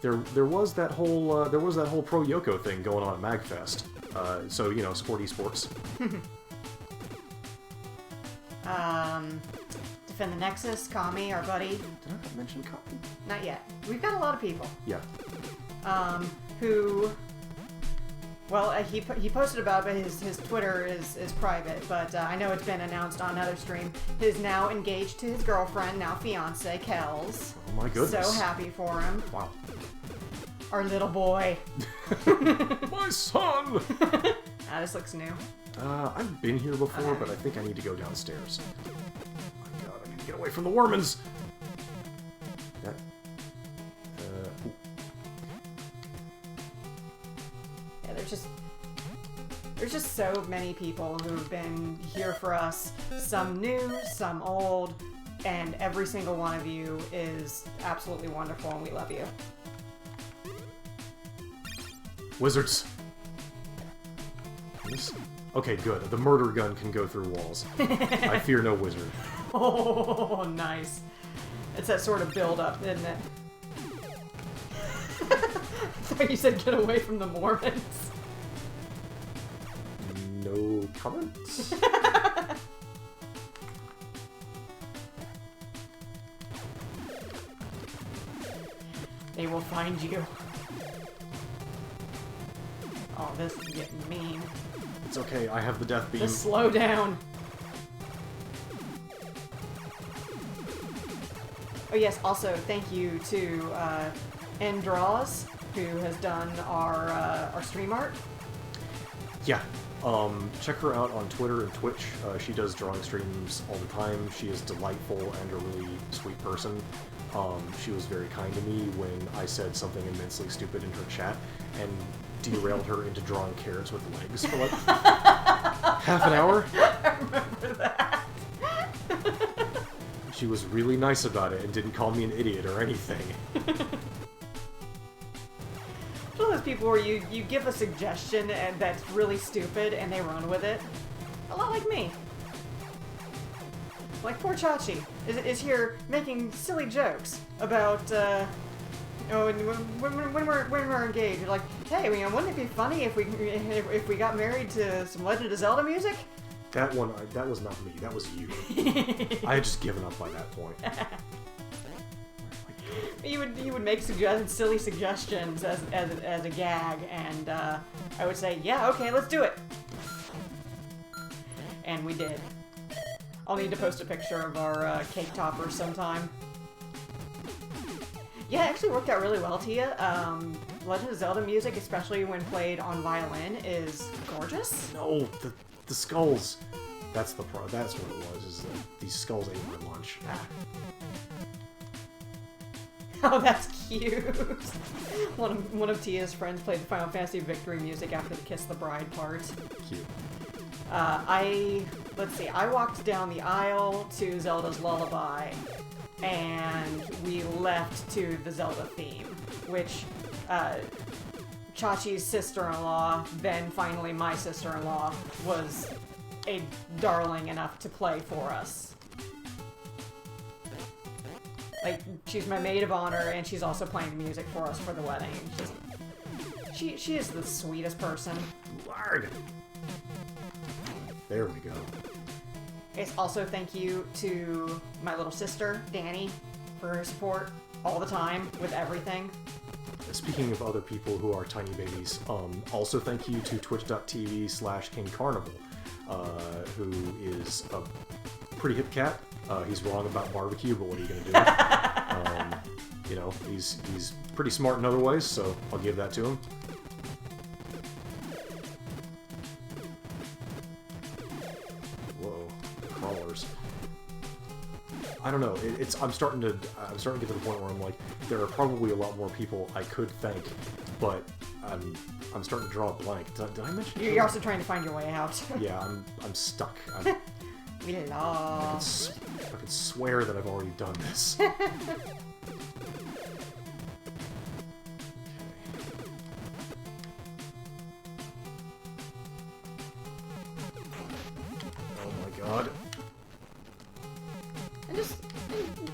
there was that whole Pro Yoko thing going on at MagFest. So, you know, support esports. Defend the Nexus, Kami, our buddy. Did I mention Kami? Not yet. We've got a lot of people. Yeah. Who... Well, he posted about it, but his Twitter is private, but I know it's been announced on another stream. He's now engaged to his girlfriend, now fiance, Kels. Oh my goodness. So happy for him. Wow. Our little boy. My son! This looks new. I've been here before, Okay. but I think I need to go downstairs. Oh my god, I need to get away from the Wormans! That... ooh. Yeah, there's just so many people who've been here for us. Some new, some old, and every single one of you is absolutely wonderful, and we love you. Wizards. Okay, good. The murder gun can go through walls. I fear no wizard. Oh, nice. It's that sort of build-up, isn't it? I thought you said get away from the Mormons. No comments? They will find you. Oh, this is getting mean. It's okay, I have the death beam. Just slow down. Oh yes, also thank you to Ndraws, who has done our stream art. Yeah. Check her out on Twitter and Twitch. She does drawing streams all the time. She is delightful and a really sweet person. She was very kind to me when I said something immensely stupid in her chat and derailed her into drawing carrots with legs for like half an hour. I remember that. She was really nice about it and didn't call me an idiot or anything. It's one of those people where you give a suggestion and that's really stupid and they run with it. A lot like me. Like poor Chachi is here making silly jokes about Oh, and when we're engaged, you're like, hey, wouldn't it be funny if we got married to some Legend of Zelda music? That was not me. That was you. I had just given up by that point. You would make silly suggestions as a gag, and I would say, yeah, okay, let's do it. And we did. I'll need to post a picture of our cake toppers sometime. Yeah, it actually worked out really well, Tia. Legend of Zelda music, especially when played on violin, is gorgeous. No, the skulls. That's what it was. Is these skulls ate my lunch. Ah. Oh, that's cute. One of Tia's friends played the Final Fantasy Victory music after the Kiss the Bride part. Cute. Let's see. I walked down the aisle to Zelda's Lullaby, and we left to the Zelda theme, which Chachi's sister-in-law, then finally my sister-in-law, was a darling enough to play for us. Like, she's my maid of honor, and she's also playing the music for us for the wedding. She is the sweetest person. Lord. There we go. It's also thank you to my little sister, Danny, for her support all the time with everything. Speaking of other people who are tiny babies, also thank you to twitch.tv/KingCarnival, who is a pretty hip cat. He's wrong about barbecue, but what are you gonna do? You know, he's pretty smart in other ways, so I'll give that to him. Whoa, crawlers. I don't know. I'm starting to get to the point where I'm like, there are probably a lot more people I could thank, but I'm starting to draw a blank. Did I mention? You're also trying to find your way out. Yeah, I'm stuck. We love. I could swear that I've already done this. Oh my god. And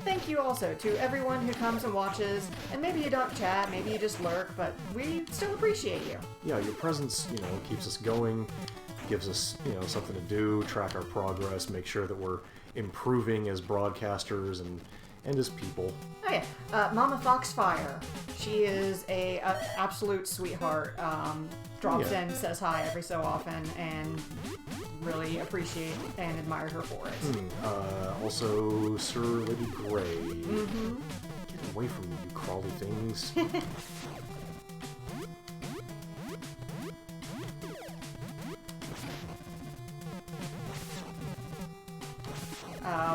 thank you also to everyone who comes and watches, and maybe you don't chat, maybe you just lurk, but we still appreciate you. Yeah, your presence, keeps us going, gives us, something to do, track our progress, make sure that we're improving as broadcasters and as people. Oh yeah, Mama Foxfire. She is a absolute sweetheart. Drops in, says hi every so often, and really appreciate and admire her for it. Also, Sir Lady Grey. Mm-hmm. Get away from me, you crawly things.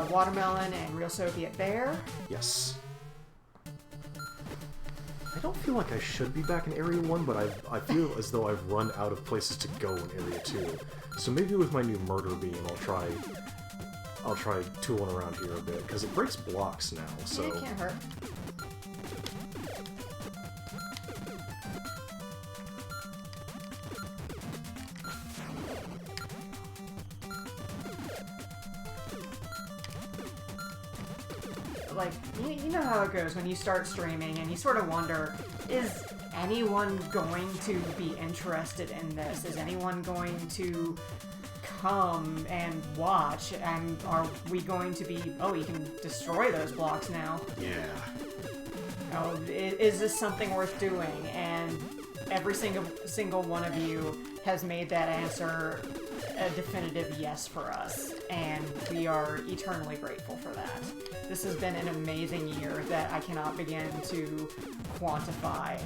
Watermelon and Real Soviet Bear. Yes. I don't feel like I should be back in Area 1, but I feel as though I've run out of places to go in Area 2. So maybe with my new murder beam, I'll try tooling around here a bit, because it breaks blocks now, so... Yeah, it can't hurt. Like, you know how it goes when you start streaming and you sort of wonder, is anyone going to be interested in this? Is anyone going to come and watch? And are we going to be, oh, you can destroy those blocks now. Yeah. Oh, is this something worth doing? And every single one of you has made that answer a definitive yes for us, and we are eternally grateful for that. This has been an amazing year that I cannot begin to quantify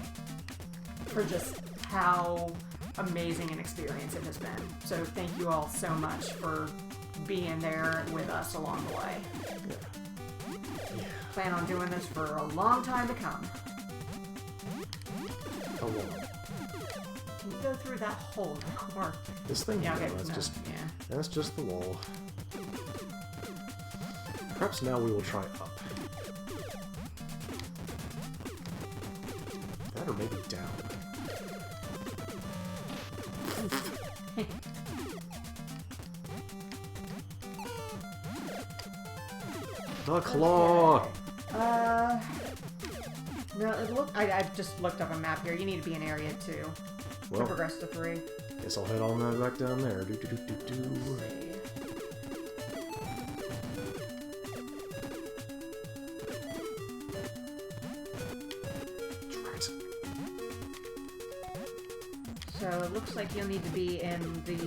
for just how amazing an experience it has been. So thank you all so much for being there with us along the way. Yeah. Plan on doing this for a long time to come. How long? Can you go through that hole now? Or... This thing? Yeah, No, okay, that's just the wall. Perhaps now we will try up. That or maybe down. The claw! No, it look. I just looked up a map here. You need to be in area 2 Well, to progress to 3. guess I'll head on that back down there. Do, do, do, do, do. Right. So it looks like you'll need to be in the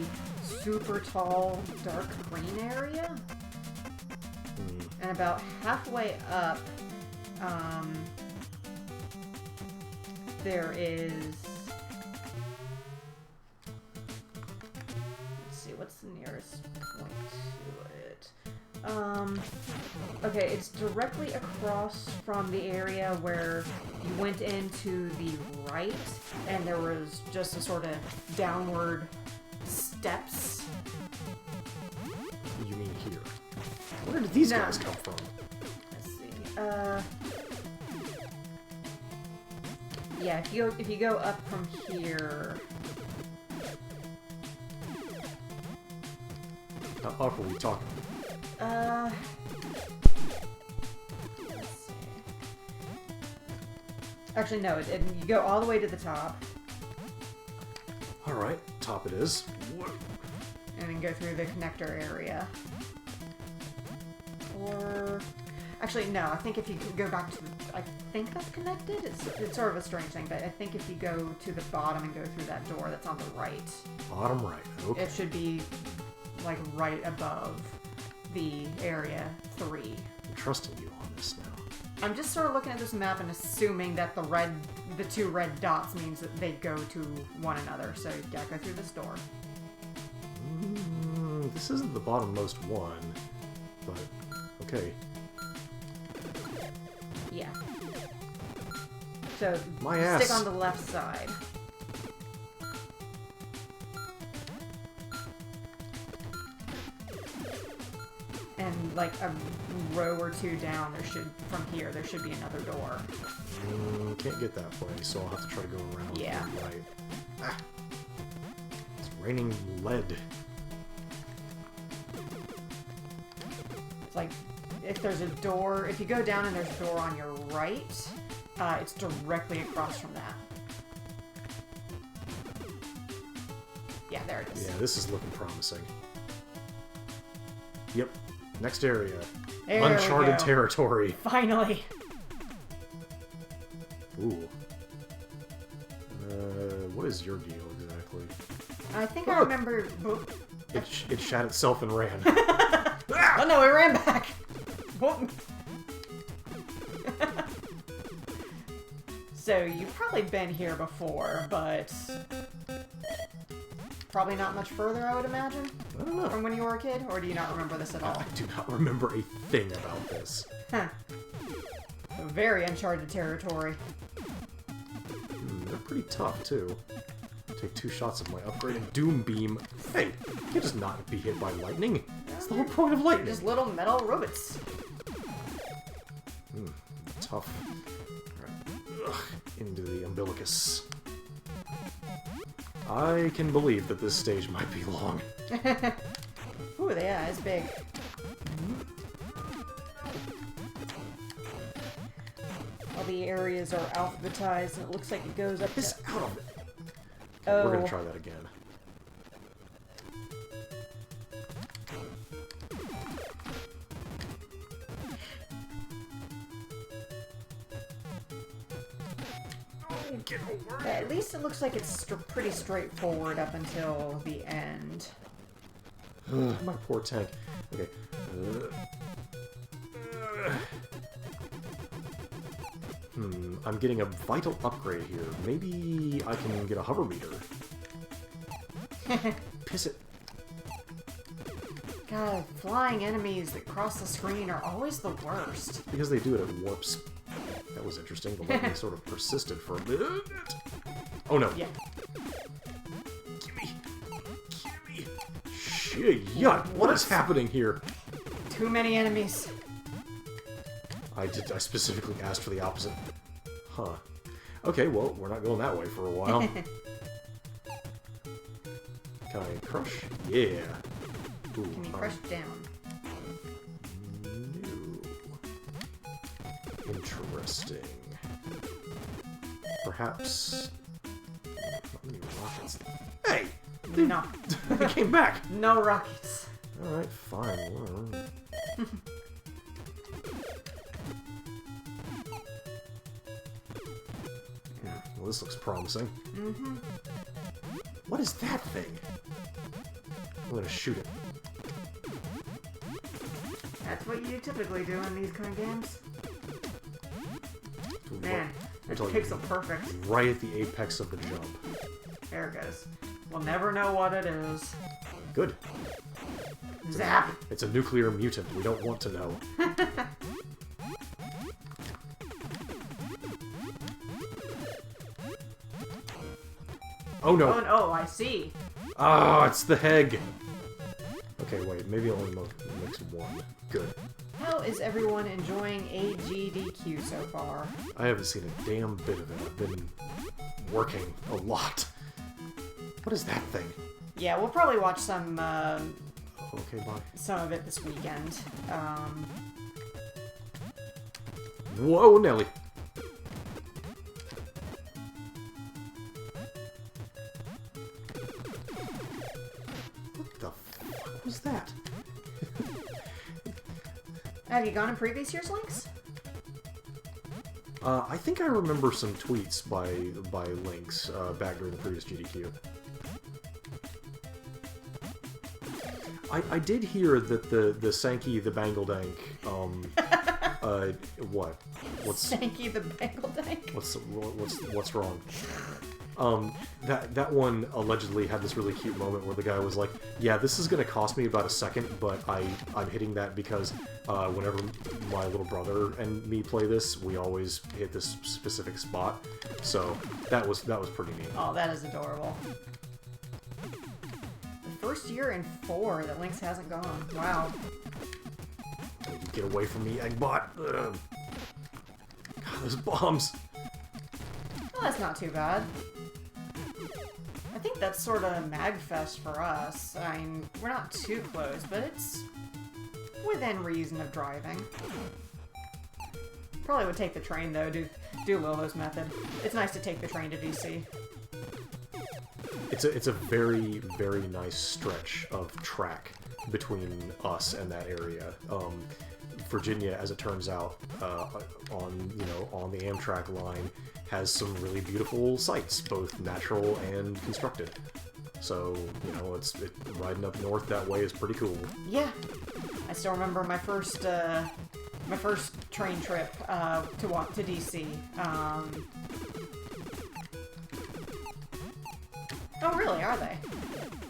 super tall dark green area. And about halfway up, there is... Let's see, what's the nearest point to it? Okay, it's directly across from the area where you went into the right, and there was just a sort of downward steps. You mean here? Where did these No. guys come from? Let's see. Yeah, if you go up from here. How up are we talking? Let's see. Actually, no. You go all the way to the top, Alright, top it is. Whoa. and then go through the connector area. Or... Actually, no. I think if you go back to the... I think that's connected. It's sort of a strange thing, but I think if you go to the bottom and go through that door that's on the right, Bottom right. Okay. it should be, like, right above the area 3. I'm trusting you on this now. I'm just sort of looking at this map and assuming that the 2 red dots means that they go to one another. So you gotta go through this door. This isn't the bottommost one, but okay. Yeah. So My stick ass. on the left side. And like a row or 2 down, from here there should be another door. Can't get that way, so I'll have to try to go around. Yeah. to the right. Ah. It's raining lead. It's like if there's a door, if you go down and there's a door on your right, it's directly across from that. Yeah, there it is. Yeah, this is looking promising. Yep. Next area. There we Uncharted go. territory. Finally. Ooh. What is your deal exactly? I think I remember. Oh, It shat itself and ran. oh no, it ran back. Whoop. So you've probably been here before, but probably not much further, I would imagine, I don't know. from when you were a kid. Or do you not remember this at all? I do not remember a thing about this. Huh. Very uncharted territory. They're pretty tough, too. Take 2 shots of my upgraded Doom Beam. Hey, you can just not be hit by lightning. That's the whole point of lightning. Just little metal robots. Tough. Right. Ugh, into the umbilicus. I can believe that this stage might be long. Ooh, yeah, it's big. All the areas are alphabetized, and it looks like it goes up This to... out of it. Oh. We're gonna try that again. Oh, get over At least it looks like it's pretty straightforward up until the end. My poor tank. Okay. I'm getting a vital upgrade here. Maybe I can get a hover meter. Piss it. God, flying enemies that cross the screen are always the worst. Because they do it at warps. That was interesting. The lightning sort of persisted for a minute. Oh no. Yeah. Gimme. Gimme. Shit, yuck. What is happening here? Too many enemies. I specifically asked for the opposite. Huh. Okay, well, we're not going that way for a while. Can I crush? Yeah. Ooh, Can you crush down? No. Interesting. Perhaps... Not many rockets. Hey! No. They came back! No rockets. Alright, fine. Whatever. Well, this looks promising. Mm-hmm. What is that thing? I'm gonna shoot it. That's what you typically do in these kind of games. Man, that's Until pixel perfect. right at the apex of the jump. There it goes. We'll never know what it is. Good. Zap! It's a nuclear mutant. We don't want to know. Oh no! Oh, I see. Ah, it's the Heg! Okay, wait, maybe I'll only mix one. Good. How is everyone enjoying AGDQ so far? I haven't seen a damn bit of it. I've been working a lot. What is that thing? Yeah, we'll probably watch some Okay, bye. some of it this weekend. Whoa, Nelly! What the fuck was that? Have you gone in previous year's links? I think I remember some tweets by Lynx back during the previous GDQ. I did hear that the Sankey the Bangledank, what? What's Sankey the Bangledank? what's wrong? That one allegedly had this really cute moment where the guy was like, yeah, this is gonna cost me about a second, but I'm hitting that because whenever my little brother and me play this, we always hit this specific spot. So that was pretty neat. Oh, that is adorable. The first year in 4 that Lynx hasn't gone. Wow. Get away from me, Eggbot! Ugh. God, those bombs! Well, that's not too bad. I think that's sort of MagFest for us. I mean, we're not too close, but it's within reason of driving. Probably would take the train, though, do Lolo's method. It's nice to take the train to DC. It's a very, very nice stretch of track between us and that area. Virginia, as it turns out, on the Amtrak line, has some really beautiful sights, both natural and constructed. So it's riding up north that way is pretty cool. Yeah, I still remember my first train trip to DC. Oh, really? Are they?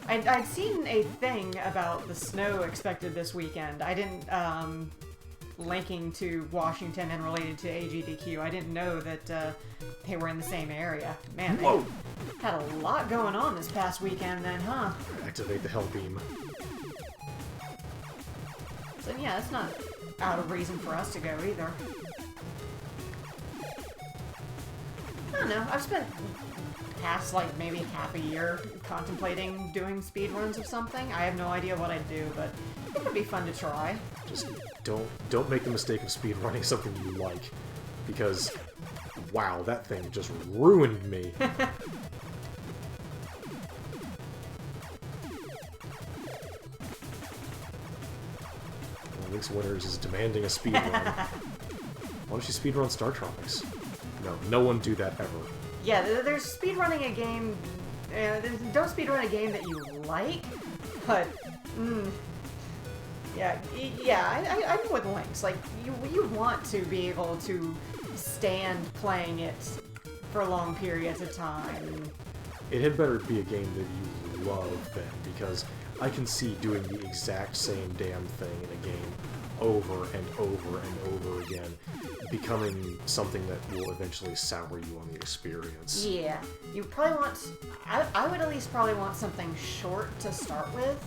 I'd seen a thing about the snow expected this weekend. I didn't, linking to Washington and related to AGDQ, I didn't know that they were in the same area. Man, they had a lot going on this past weekend then, huh? Activate the Hell Beam. So yeah, that's not out of reason for us to go either. I don't know, I've spent past maybe half a year contemplating doing speedruns of something. I have no idea what I'd do, but it would be fun to try. Just don't make the mistake of speedrunning something you like, because wow, that thing just ruined me. Link's Winners is demanding a speedrun. Why don't you speedrun Star Tropics? No one do that ever. Yeah, there's speedrunning a game. Don't speedrun a game that you like, but I'm with Lynx. Like you want to be able to stand playing it for long periods of time. It had better be a game that you love then, because I can see doing the exact same damn thing in a game over and over and over again becoming something that will eventually sour you on the experience. Yeah, you probably want... I would at least probably want something short to start with.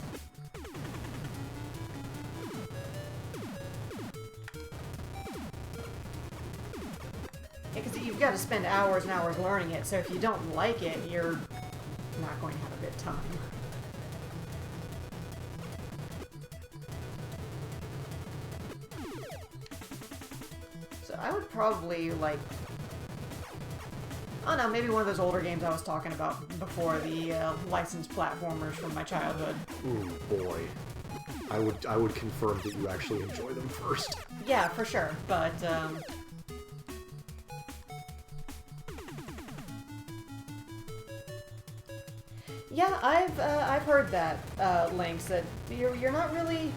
Because you've got to spend hours and hours learning it, so if you don't like it, you're not going to have a good time. So I would probably, Oh no, maybe one of those older games I was talking about before, the licensed platformers from my childhood. Ooh, boy. I would confirm that you actually enjoy them first. Yeah, for sure, but, yeah, I've heard that, Lynx, that you're not really...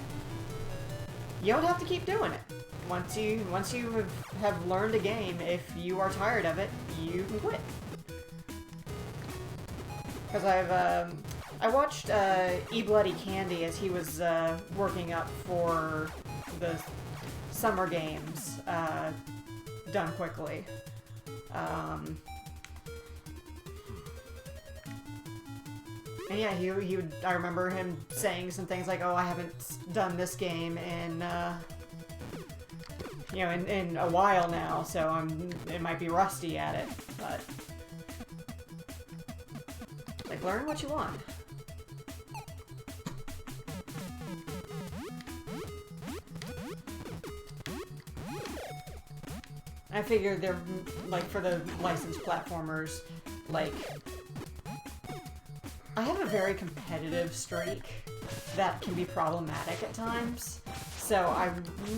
You don't have to keep doing it. Once you have learned a game, if you are tired of it, you can quit. Because I watched E Bloody Candy as he was working up for the summer games done quickly. And yeah, he would. I remember him saying some things like, "Oh, I haven't done this game in in a while now, so it might be rusty at it." But like, learn what you want. I figure they're like for the licensed platformers, like. I have a very competitive streak that can be problematic at times, so I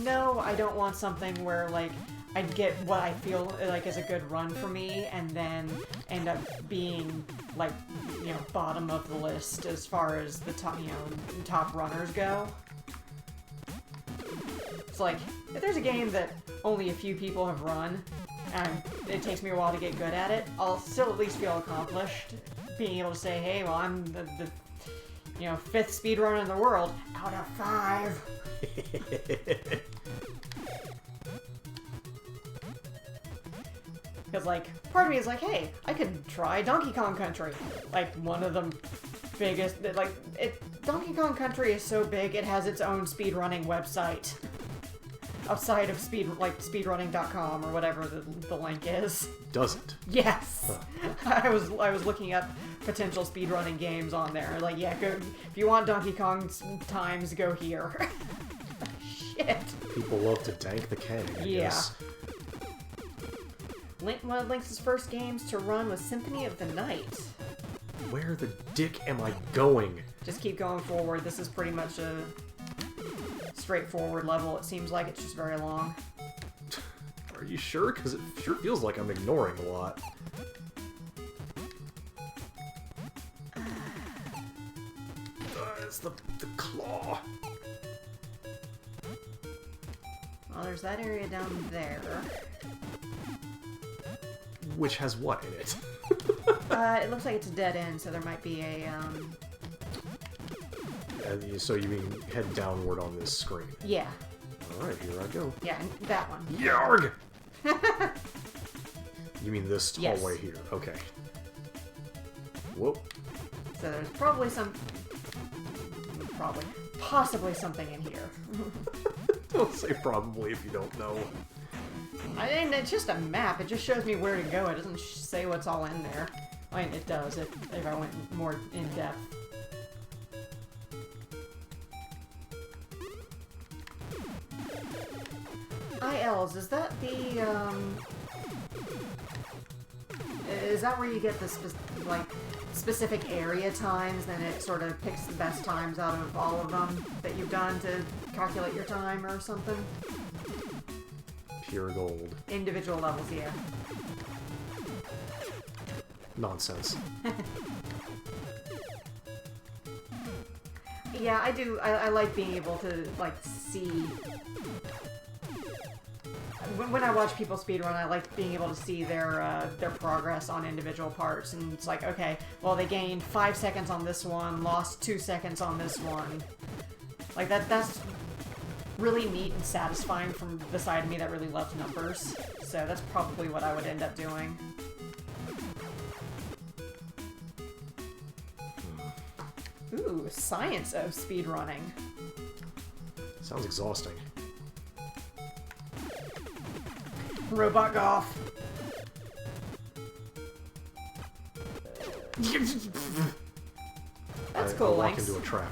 know I don't want something where, like, I get what I feel like is a good run for me and then end up being, like, bottom of the list as far as the top runners go. It's like, if there's a game that only a few people have run, and it takes me a while to get good at it, I'll still at least feel accomplished. Being able to say, hey, well, I'm the 5th speedrunner in the world out of 5. Because, like, part of me is like, hey, I could try Donkey Kong Country. Like, one of the biggest, Donkey Kong Country is so big, it has its own speedrunning website. Outside of speedrunning.com or whatever the link is. Does it? Yes. Huh. I was looking up potential speedrunning games on there. Like, yeah, go if you want Donkey Kong times, go here. Shit. People love to dank the king, I guess. One of Lynx's first games to run was Symphony of the Night. Where the dick am I going? Just keep going forward. This is pretty much a straightforward level. It seems like it's just very long. Are you sure? Because it sure feels like I'm ignoring a lot. It's the claw. Well, there's that area down there. Which has what in it? It looks like it's a dead end, so there might be a, So you mean head downward on this screen? Yeah. Alright, here I go. Yeah, that one. Yarg! You mean this Yes. hallway here? Okay. Whoop. So there's probably possibly something in here. Don't say probably if you don't know. It's just a map. It just shows me where to go. It doesn't say what's all in there. I mean, it does if I went more in depth. ILs, is that the, is that where you get the, specific area times, then it sort of picks the best times out of all of them that you've done to calculate your time or something? Pure gold. Individual levels, yeah. Nonsense. Yeah, I do. I like being able to, like, see... When I watch people speedrun, I like being able to see their progress on individual parts, and it's like, okay, well, they gained 5 seconds on this one, lost 2 seconds on this one. Like, that's really neat and satisfying from the side of me that really loves numbers. So that's probably what I would end up doing. Ooh, science of speedrunning. Sounds exhausting. Robot golf. That's cool, I walk Lynx. into a trap.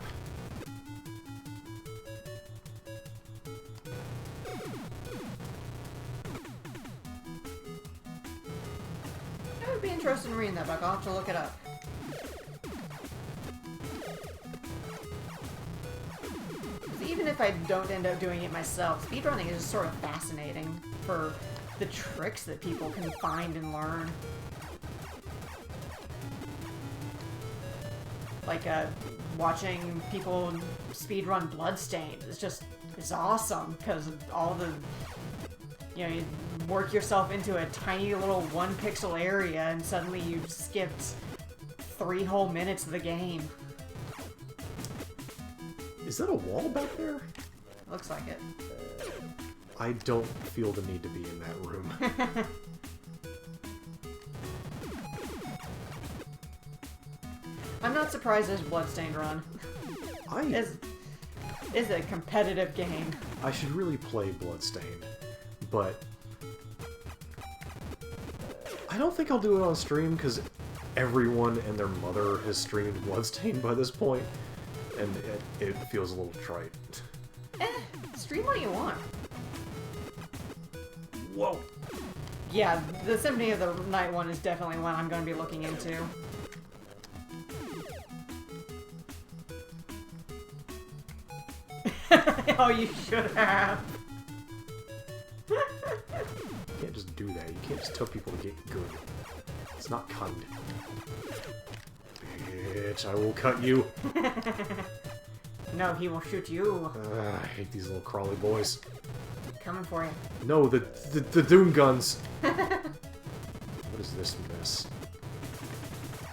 It would be be interested in reading that book. I'll have to look it up. Even if I don't end up doing it myself, speedrunning is just sort of fascinating for the tricks that people can find and learn. Like, watching people speedrun Bloodstained is awesome, because of all the, you know, you work yourself into a tiny little 1 pixel area and suddenly you've skipped 3 whole minutes of the game. Is that a wall back there? Looks like it. I don't feel the need to be in that room. I'm not surprised there's Bloodstained Run. It's a competitive game. I should really play Bloodstained, but I don't think I'll do it on stream because everyone and their mother has streamed Bloodstained by this point, and it feels a little trite. Stream what you want. Whoa! Yeah, the Symphony of the Night one is definitely one I'm going to be looking into. Oh, you should have. You can't just do that. You can't just tell people to get good. It's not kind. Bitch, I will cut you. No, he will shoot you. I hate these little crawly boys. Coming for you. No, the Doom guns. What is this mess?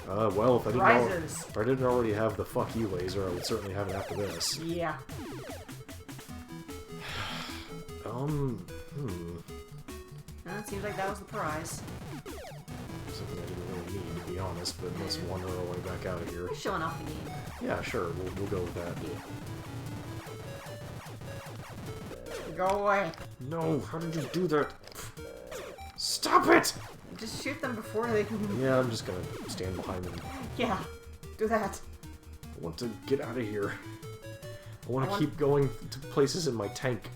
Well, if I didn't already have the fuck you laser, I would certainly have it after this. Yeah. It seems like that was the prize. Something I didn't really need, to be honest, but let's wander our way back out of here. We're showing off the game. Yeah, sure, we'll go with that. Yeah. Go away. No, how did you do that? Stop it! Just shoot them before they can... Yeah, I'm just gonna stand behind them. Yeah, do that. I want to get out of here. I want to keep going to places in my tank.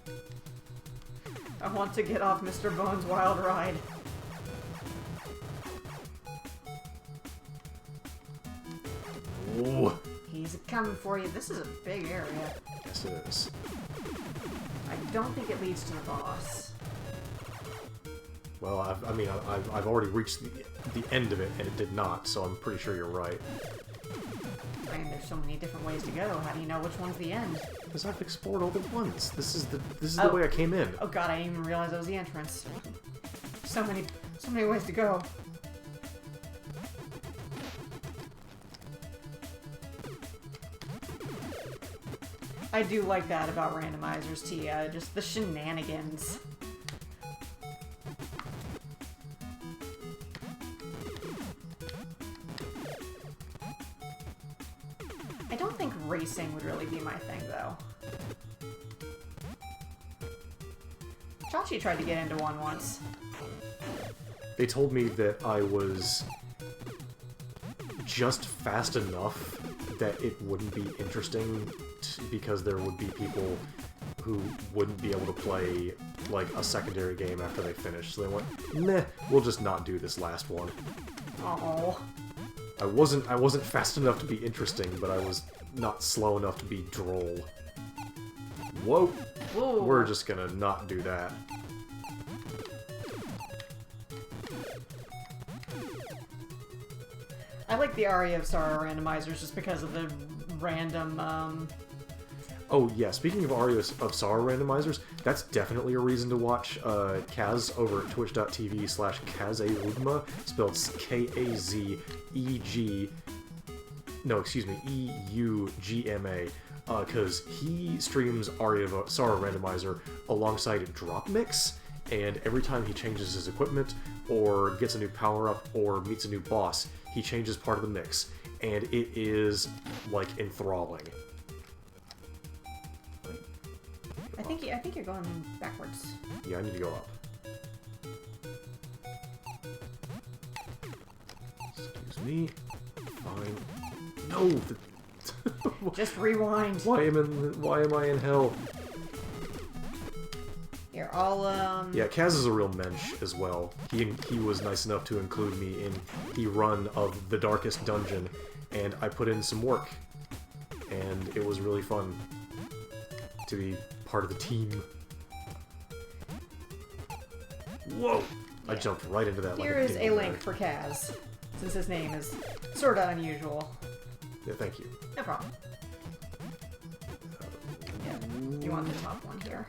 I want to get off Mr. Bones' wild ride. Ooh. He's coming for you. This is a big area. Yes, it is. I don't think it leads to the boss. Well, I've already reached the end of it, and it did not, so I'm pretty sure you're right. I mean, there's so many different ways to go. How do you know which one's the end? Because I've explored all the ones. This is the way I came in. Oh god, I didn't even realize that was the entrance. So many ways to go. I do like that about randomizers, Tia. Just the shenanigans. I don't think racing would really be my thing, though. Chachi tried to get into one once. They told me that I was just fast enough that it wouldn't be interesting because there would be people who wouldn't be able to play like a secondary game after they finished. So they went, meh, we'll just not do this last one. Oh. I wasn't fast enough to be interesting, but I was not slow enough to be droll. Whoa! Whoa. We're just gonna not do that. I like the Aria of Sorrow randomizers just because of the random, Oh yeah, speaking of Aria of Sorrow randomizers, that's definitely a reason to watch Kaz over at twitch.tv/KazEugma, spelled K-A-Z-E-G... No, excuse me, E-U-G-M-A, because he streams Aria of Sorrow randomizer alongside Drop Mix, and every time he changes his equipment, or gets a new power-up, or meets a new boss, he changes part of the mix, and it is, like, enthralling. I think you're going backwards. Yeah, I need to go up. Excuse me. Fine. No! Just rewind. Why am I in hell? Here, I'll, Yeah, Kaz is a real mensch as well. He was nice enough to include me in the run of the Darkest Dungeon, and I put in some work. And it was really fun to be part of the team. Whoa! I jumped right into that. Here is a link for Kaz, since his name is sorta unusual. Yeah, thank you. No problem. Yeah, you want the top one here.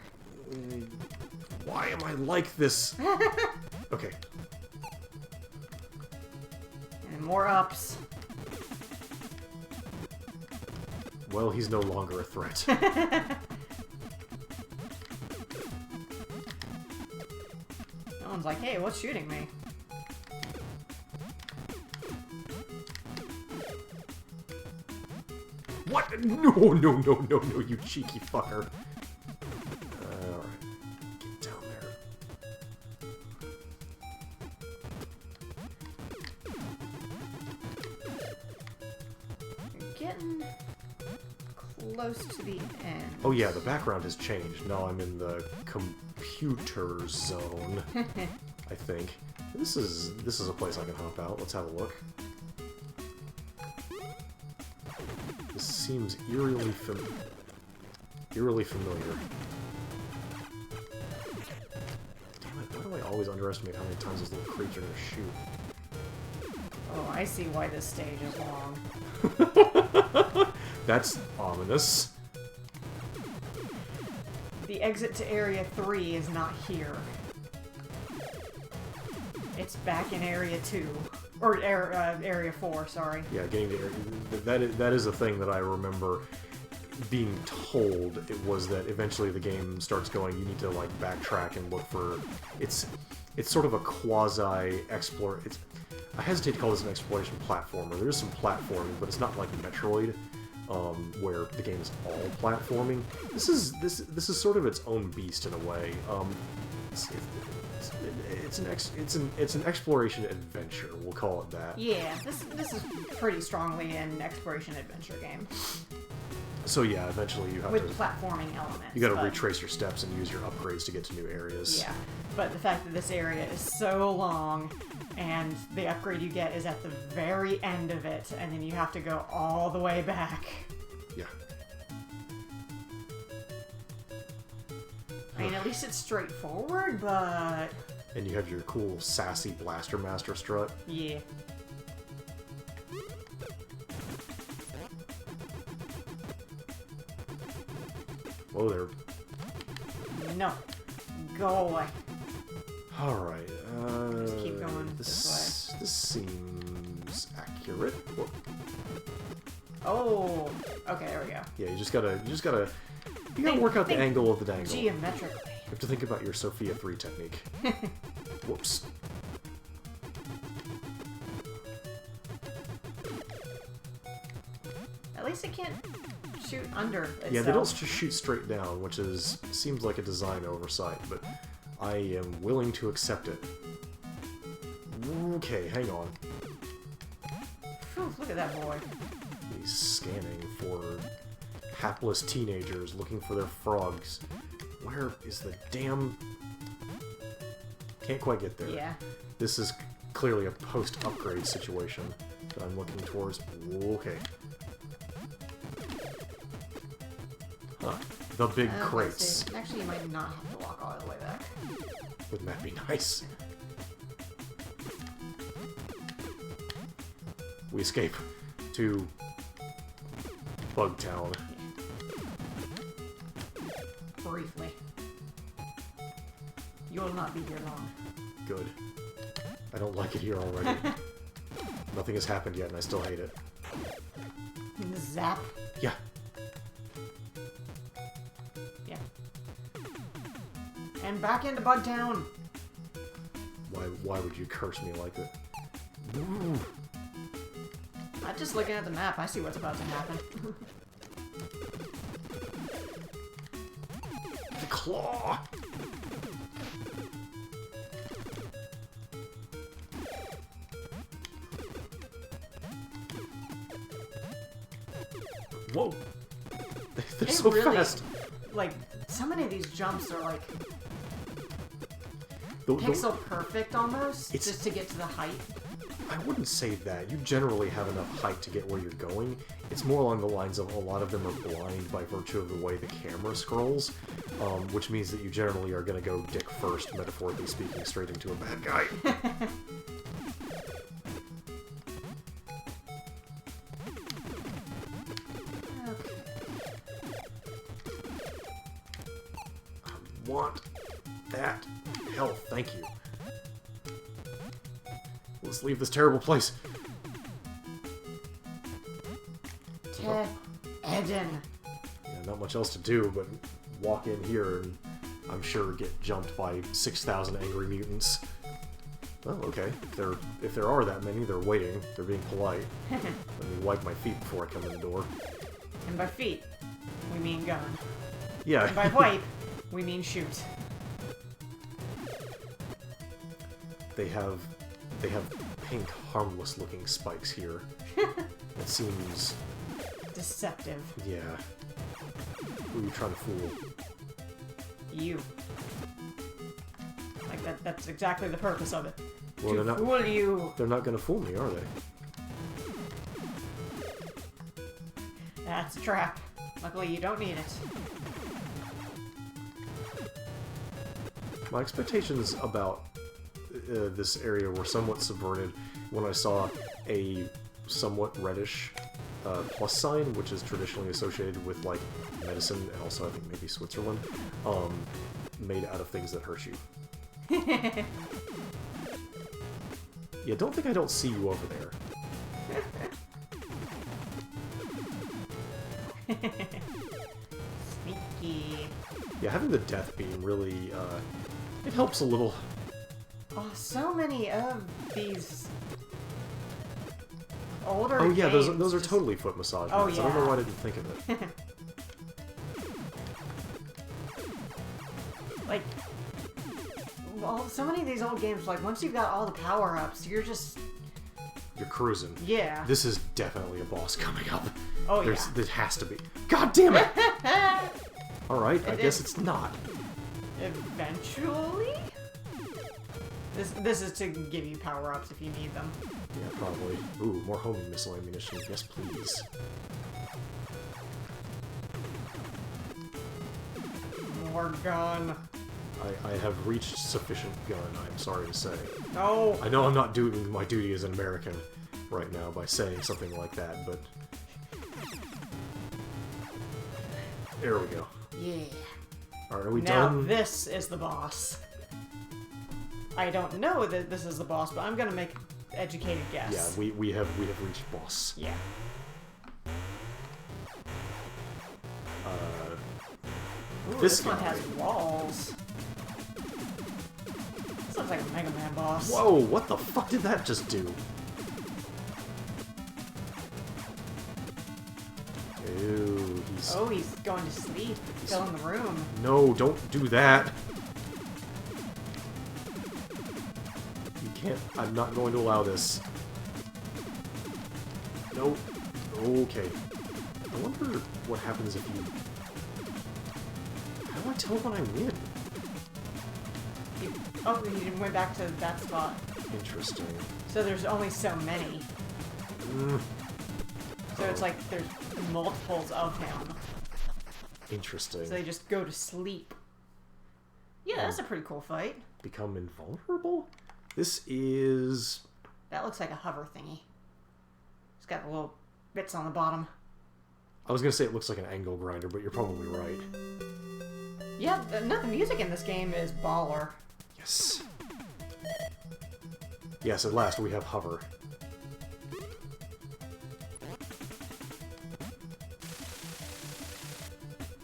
Why am I like this? Okay. And more ups. Well, he's no longer a threat. No one's like, hey, what's shooting me? What? No, you cheeky fucker. Alright. Get down there. You're getting close to the end. Oh yeah, the background has changed. Now I'm in the computer zone, I think. This is a place I can hop out. Let's have a look. This seems eerily familiar. Damn it, why do I always underestimate how many times this little creature is gonna shoot? Oh, I see why this stage is long. That's ominous. The exit to Area 3 is not here. It's back in Area 2. Or Area 4, sorry. Yeah, getting to area... That is a thing that I remember being told. It was that eventually the game starts going, you need to, like, backtrack and look for... It's sort of a quasi-explore... I hesitate to call this an exploration platformer. There is some platforming, but it's not like Metroid, where the game is all platforming. This is sort of its own beast in a way. It's an exploration adventure. We'll call it that. Yeah, this is pretty strongly an exploration adventure game. So yeah, eventually you have with to platforming elements. You got to retrace your steps and use your upgrades to get to new areas. Yeah, but the fact that this area is so long, and the upgrade you get is at the very end of it, and then you have to go all the way back. Yeah. I mean, at least it's straightforward, but... And you have your cool, sassy Blaster Master strut. Yeah. Whoa there. No. Go away. Alright, Just keep going this way. This seems accurate. Whoa. Oh! Okay, there we go. Yeah, you gotta work out the angle of the dangle. Geometrically. You have to think about your Sophia 3 technique. Whoops. At least it can't shoot under itself. Yeah, they don't just shoot straight down, which seems like a design oversight, but I am willing to accept it. Okay, hang on. Whew, look at that boy. He's scanning for hapless teenagers looking for their frogs. Where is the damn... Can't quite get there. Yeah. This is clearly a post-upgrade situation that I'm looking towards. Okay. Huh. The big crates. Actually, you might not have to walk all the way back. Wouldn't that be nice? We escape to Bug Town. Briefly. You will not be here long. Good. I don't like it here already. Nothing has happened yet, and I still hate it. Zap. Yeah. Yeah. And back into Bugtown. Why would you curse me like that? I'm just looking at the map. I see what's about to happen. The claw! Whoa! They're so really, fast! Like, so many of these jumps are like Pixel perfect almost, It's- just to get to the height. I wouldn't say that. You generally have enough height to get where you're going. It's more along the lines of a lot of them are blind by virtue of the way the camera scrolls, which means that you generally are going to go dick first, metaphorically speaking, straight into a bad guy. Okay. I want that health, thank you. Let's leave this terrible place. Eden. Yeah, not much else to do but walk in here and I'm sure get jumped by 6,000 angry mutants. Well, okay. If there are that many, they're waiting. They're being polite. Let me wipe my feet before I come in the door. And by feet, we mean gun. Yeah. And by wipe, we mean shoot. They have pink, harmless-looking spikes here. It seems... Deceptive. yeah. Who are you trying to fool? You. Like that's exactly the purpose of it. Well, to fool you. They're not gonna fool me, are they? That's a trap. Luckily, you don't need it. My expectations about this area were somewhat subverted when I saw a somewhat reddish plus sign, which is traditionally associated with, like, medicine, and also I think maybe Switzerland, made out of things that hurt you. Yeah, don't think I don't see you over there. Sneaky. Yeah, having the death beam really, it helps a little. Oh, so many of these older Oh yeah, games those are just- totally foot massage Oh, mats. I don't know yeah. why I didn't think of it. Like, well, so many of these old games, like, once you've got all the power-ups, you're just... You're cruising. Yeah. This is definitely a boss coming up. Oh, There yeah. has to be. God damn it! Alright, I It guess is. it's not. Eventually? This is to give you power-ups if you need them. Yeah, probably. Ooh, more homing missile ammunition. Yes, please. More gun. I have reached sufficient gun, I'm sorry to say. No! I know I'm not doing my duty as an American right now by saying something like that, but... There we go. Yeah. Alright, are we Now, done? this is the boss. I don't know that this is the boss, but I'm gonna make an educated guess. Yeah, we have reached boss. Yeah. Ooh, This this one guy. has walls. This looks like a Mega Man boss. Whoa, what the fuck did that just do? Ew, he's... Oh, he's going to sleep. Still in the room. No, don't do that! You can't... I'm not going to allow this. Nope. Okay. I wonder what happens if you... How do I tell when I win? Oh, he went back to that spot. Interesting. So there's only so many. Mm, So it's like there's multiples of him. interesting. So they just go to sleep. Yeah, that's a pretty cool fight. Become invulnerable? This is... That looks like a hover thingy. It's got the little bits on the bottom. I was gonna say it looks like an angle grinder, but you're probably right. Yeah, no, the music in this game is baller. Yes. Yes, at last we have hover.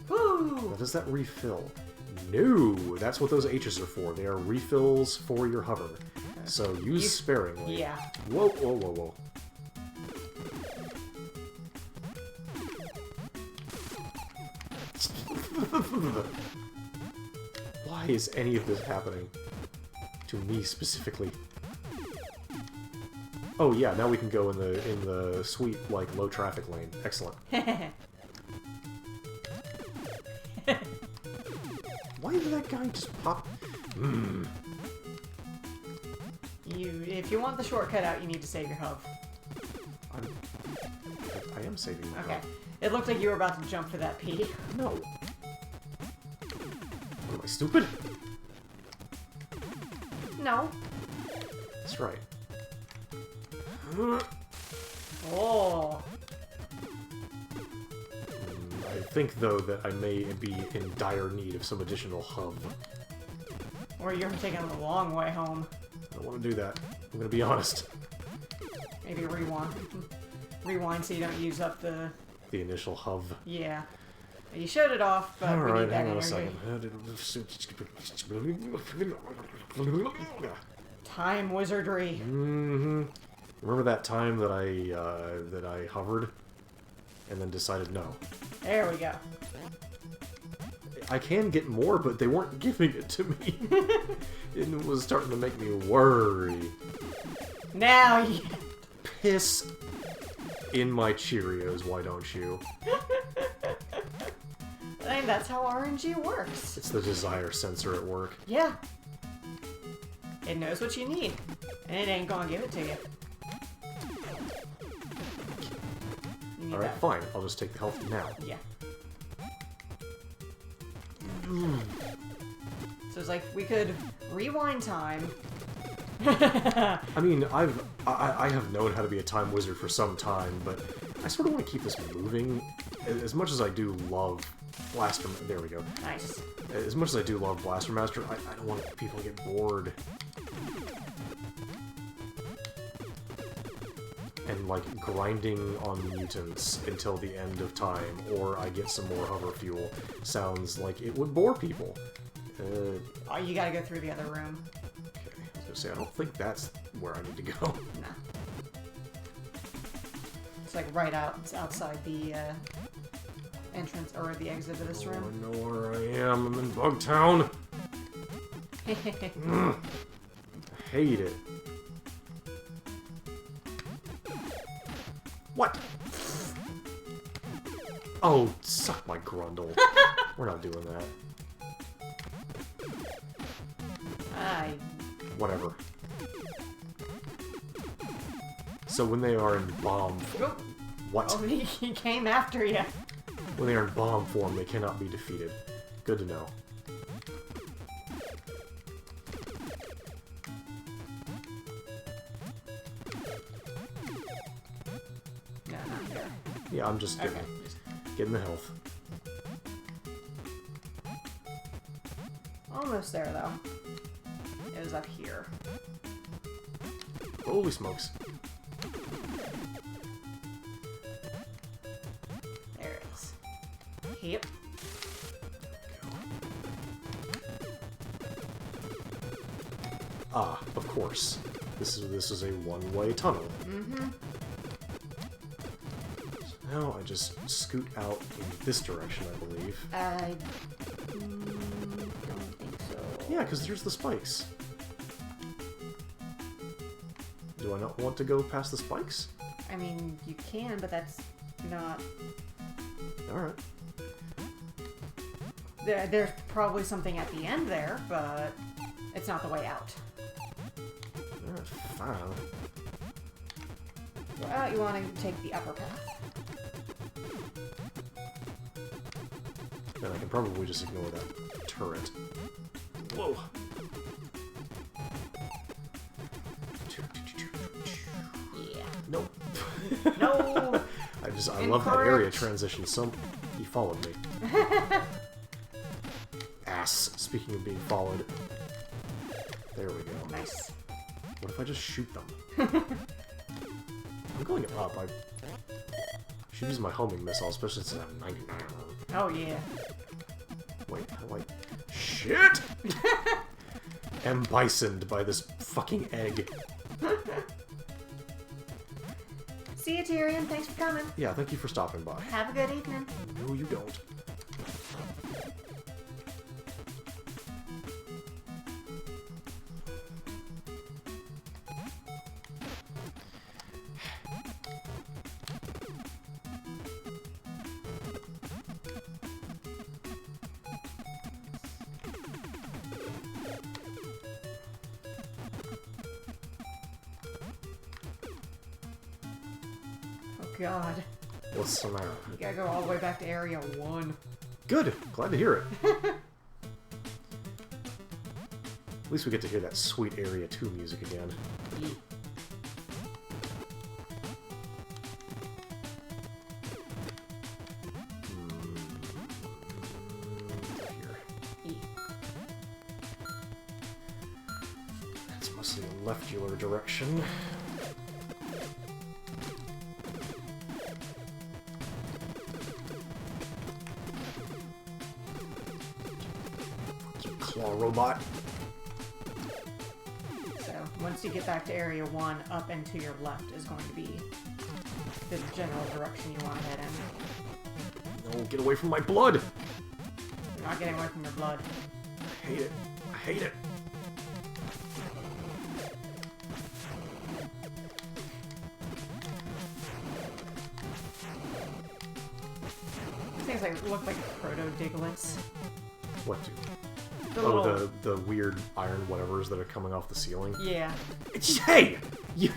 Woo! Now, does that refill? No! That's what those H's are for. They are refills for your hover. So use sparingly. Yeah. Whoa, whoa, whoa, whoa. Why is any of this happening? To me specifically. Oh yeah, now we can go in the sweet, like, low traffic lane. Excellent. Why did that guy just pop? If you want the shortcut out, you need to save your hub. I am saving my Okay. hub. It looked like you were about to jump for that P. No. What, am I stupid? No. That's right. Oh. I think, though, that I may be in dire need of some additional hub. Or you're taking a long way home. I don't want to do that. I'm going to be honest. Maybe rewind. Rewind so you don't use up the... The initial hub. Yeah. You showed it off, but we Alright, need that hang on a energy. second. Time wizardry. Mm-hmm. Remember that time that I hovered and then decided no. There we go. I can get more, but they weren't giving it to me. It was starting to make me worry. Now you... Piss in my Cheerios, why don't you? I mean, that's how RNG works. It's the desire sensor at work. Yeah. It knows what you need, and it ain't gonna give it to you. You need Alright, that. fine. I'll just take the health now. Yeah. So it's like we could rewind time. I mean, I have known how to be a time wizard for some time, but I sort of want to keep this moving. As much as I do love Blaster... There we go. Nice. As much as I do love Blaster Master, I don't want people to get bored. And, like, grinding on mutants until the end of time, or I get some more hover fuel, sounds like it would bore people. Oh, you gotta go through the other room. Okay, I was gonna say, I don't think that's where I need to go. Nah. It's like right outside the entrance or the exit of this Oh, room. I know where I am. I'm in Bugtown. I hate it. What? Oh, suck my grundle. We're not doing that. Whatever. So when they are in bomb form... Oh, What? oh, he came after you. When they are in bomb form, they cannot be defeated. Good to know. No, not here. Yeah, I'm just Okay. getting the health. Almost there, though. It was up here. Holy smokes. There it is. Yep. Ah, of course. This is a one-way tunnel. Mm-hmm. So now I just scoot out in this direction, I believe. I don't think so. Yeah, because there's the spikes. Do I not want to go past the spikes? I mean, you can, but that's not... Alright. There's probably something at the end there, but it's not the way out. Alright, fine. Well, you want to take the upper path. And I can probably just ignore that turret. Whoa! Yeah. Nope. No! I love that area Incorrect. transition. He followed me. Ass. Speaking of being followed. There we go. Nice. What if I just shoot them? I'm going up. I should use my homing missile, especially since I'm 99. Oh, yeah. Wait, how do I... Shit! Am bisoned by this fucking egg. See you, Tyrion. Thanks for coming. Yeah, thank you for stopping by. Have a good evening. No, you don't. God. What's the matter? You gotta go all the way back to Area 1. Good! Glad to hear it. At least we get to hear that sweet Area 2 music again. E. Here. E. That's mostly a leftular direction. You claw robot. So, once you get back to Area 1, up and to your left is going to be the general direction you want to head in. No, get away from my blood! You're not getting away from your blood. I hate it. I hate it. These things look like proto-diglets. What do? The Oh, little... the weird iron whatevers that are coming off the ceiling? Yeah. Hey! You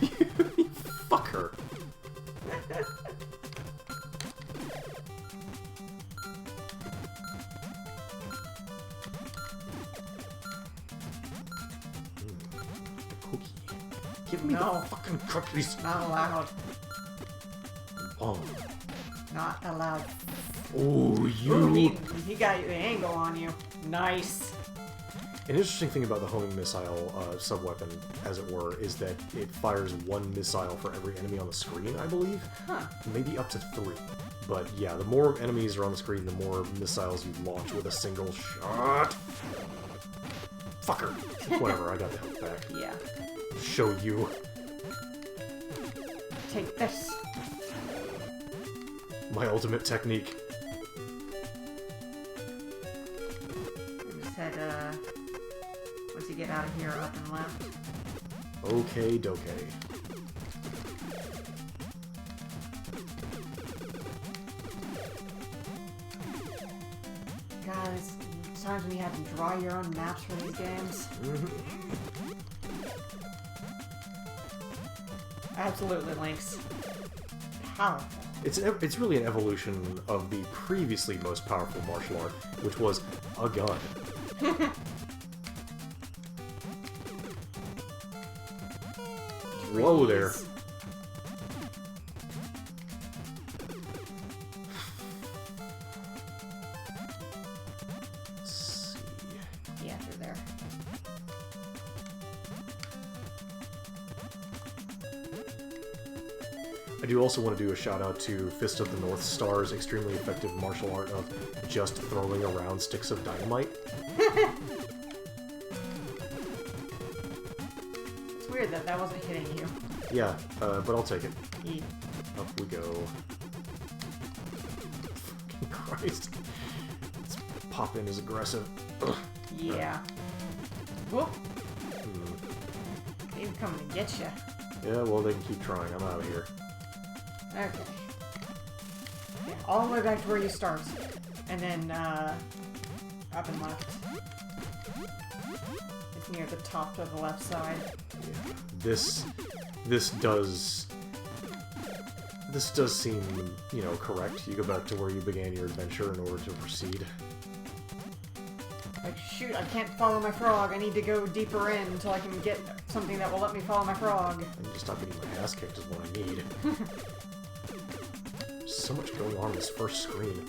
fucker! The cookie. Give me No. the fucking cookies! Not allowed. Oh. Not allowed. Oh, you... Ooh, he got the angle on you. Nice. An interesting thing about the homing missile sub-weapon, as it were, is that it fires one missile for every enemy on the screen, I believe. Huh. Maybe up to 3. But yeah, the more enemies are on the screen, the more missiles you launch with a single shot. Fucker. Whatever, I got the health back. Yeah. Show you. Take this. My ultimate technique. Just head, once you get out of here, up and left. Okay, doke. Guys, times when you have to draw your own maps for these games. Absolutely, Lynx. Powerful. It's really an evolution of the previously most powerful martial art, which was a gun. Whoa there. Trees. Let's see. Yeah, through there. I do also want to do a shout out to Fist of the North Star's extremely effective martial art of just throwing around sticks of dynamite. It's weird that that wasn't hitting you. Yeah, but I'll take it. E. Up we go. Fucking Christ. This pop-in is aggressive. Ugh. Yeah. Whoop. Hmm. They're coming to get you. Yeah, well, they can keep trying. I'm out of here. Okay. Yeah, all the way back to where you start. And then, up and left. It's near the top of the left side. Yeah. This does seem, you know, correct. You go back to where you began your adventure in order to proceed. Like, shoot, I can't follow my frog. I need to go deeper in until I can get something that will let me follow my frog. I need to stop getting my ass kicked is what I need. There's so much going on in this first screen.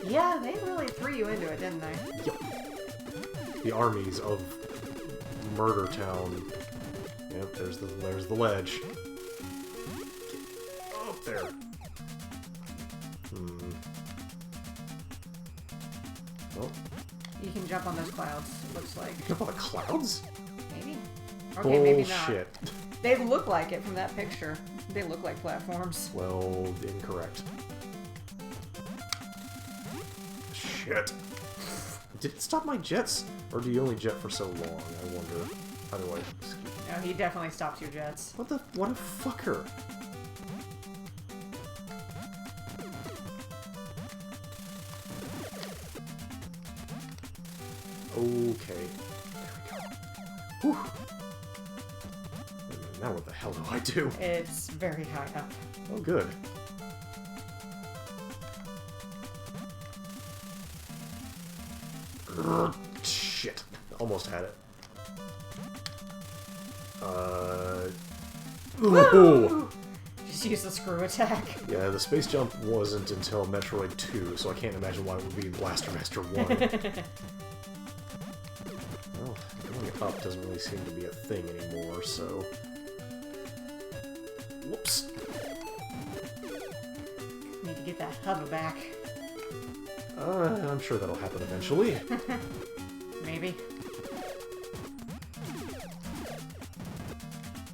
Yeah, they really threw you into it, didn't they? Yep. The armies of Murder Town. Yep, there's the ledge. Get up there. Well, You can jump on those clouds, looks like. jump on the clouds? Maybe? Okay, maybe not. Bullshit. They look like it from that picture. They look like platforms. Well, incorrect. Shit. Did it stop my jets? Or do you only jet for so long? I wonder. How do I... Excuse me. No, he definitely stopped your jets. What the... What a fucker. Okay. There we go. Whew. Now what the hell do I do? It's very high up. Oh, good. Shit. Almost had it. Ooh. Just use the screw attack. Yeah, the space jump wasn't until Metroid 2, so I can't imagine why it would be Blaster Master 1. Well, going up doesn't really seem to be a thing anymore, so... Whoops. Need to get that hover back. I'm sure that'll happen eventually. Maybe.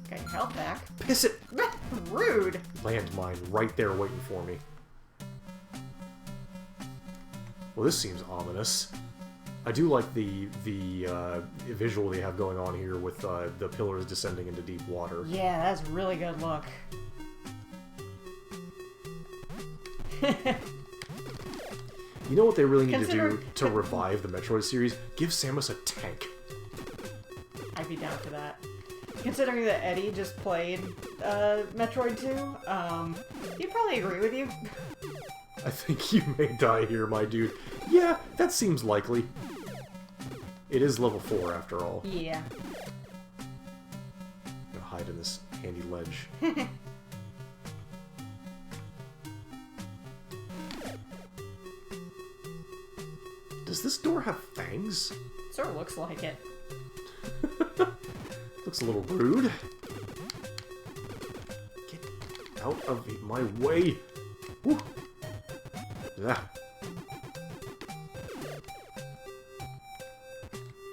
Got your health back. Piss it! Rude! Landmine right there waiting for me. Well, this seems ominous. I do like the visual they have going on here with the pillars descending into deep water. Yeah, that's a really good look. You know what they really need to do to revive the Metroid series? Give Samus a tank. I'd be down for that. Considering that Eddie just played Metroid 2, he'd probably agree with you. I think you may die here, my dude. Yeah, that seems likely. It is level 4, after all. Yeah. I'm gonna hide in this handy ledge. Does this door have fangs? Sort of looks like it. Looks a little rude. Get out of my way! Woo. Yeah.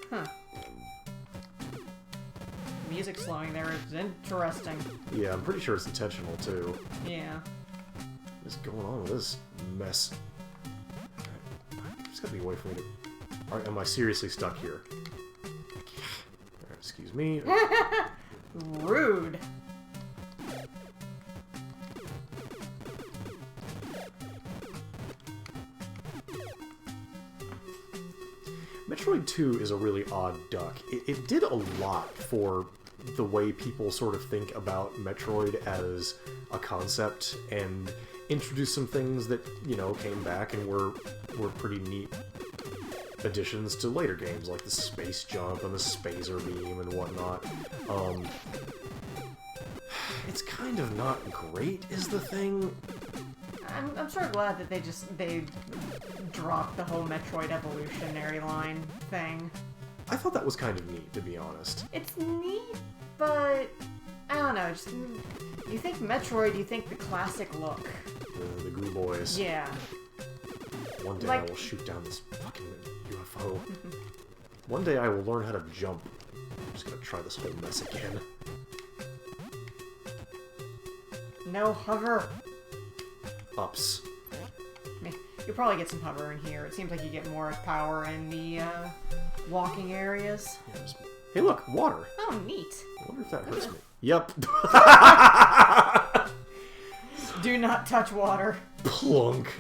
Huh. Music slowing there is interesting. Yeah, I'm pretty sure it's intentional, too. Yeah. What's going on with this mess? There's gotta be a way for me to... Alright, am I seriously stuck here? Alright, excuse me. Rude. Metroid 2 is a really odd duck. It did a lot for the way people sort of think about Metroid as a concept, and introduced some things that, you know, came back and were pretty neat additions to later games, like the space jump and the spacer beam and whatnot. It's kind of not great, is the thing. I'm sort of glad that they dropped the whole Metroid evolutionary line thing. I thought that was kind of neat, to be honest. It's neat, but I don't know. Just you think Metroid, you think the classic look. The Goo Boys. Yeah. One day Like- I will shoot down this fucking UFO. One day I will learn how to jump. I'm just gonna try this whole mess again. No hover. Ups. You'll probably get some hover in here. It seems like you get more power in the walking areas. Hey look, water. Oh, neat. I wonder if that hurts me. Yep. Do not touch water. Plunk.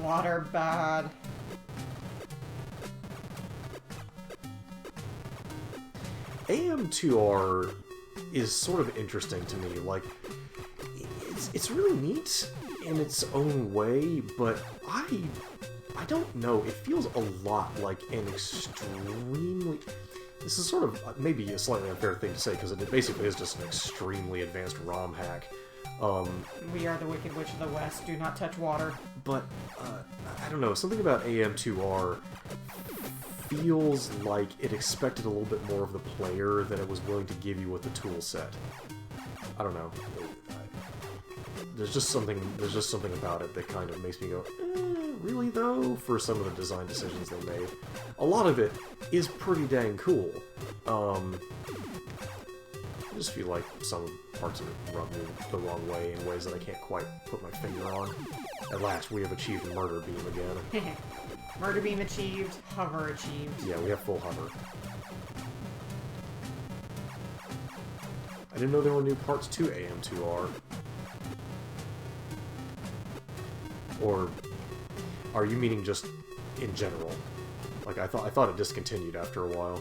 Water bad. AM2R is sort of interesting to me. Like, it's really neat in its own way, but I don't know. It feels a lot like an extremely... This is sort of maybe a slightly unfair thing to say, because it basically is just an extremely advanced ROM hack. We are the Wicked Witch of the West. Do not touch water. But, I don't know, something about AM2R feels like it expected a little bit more of the player than it was willing to give you with the tool set. I don't know. There's just something about it that kind of makes me go, really though? For some of the design decisions they made. A lot of it is pretty dang cool. I just feel like some parts of it rub me the wrong way in ways that I can't quite put my finger on. At last, we have achieved Murder Beam again. Murder Beam achieved. Hover achieved. Yeah, we have full hover. I didn't know there were new parts to AM2R. Or are you meaning just in general? Like I thought it discontinued after a while.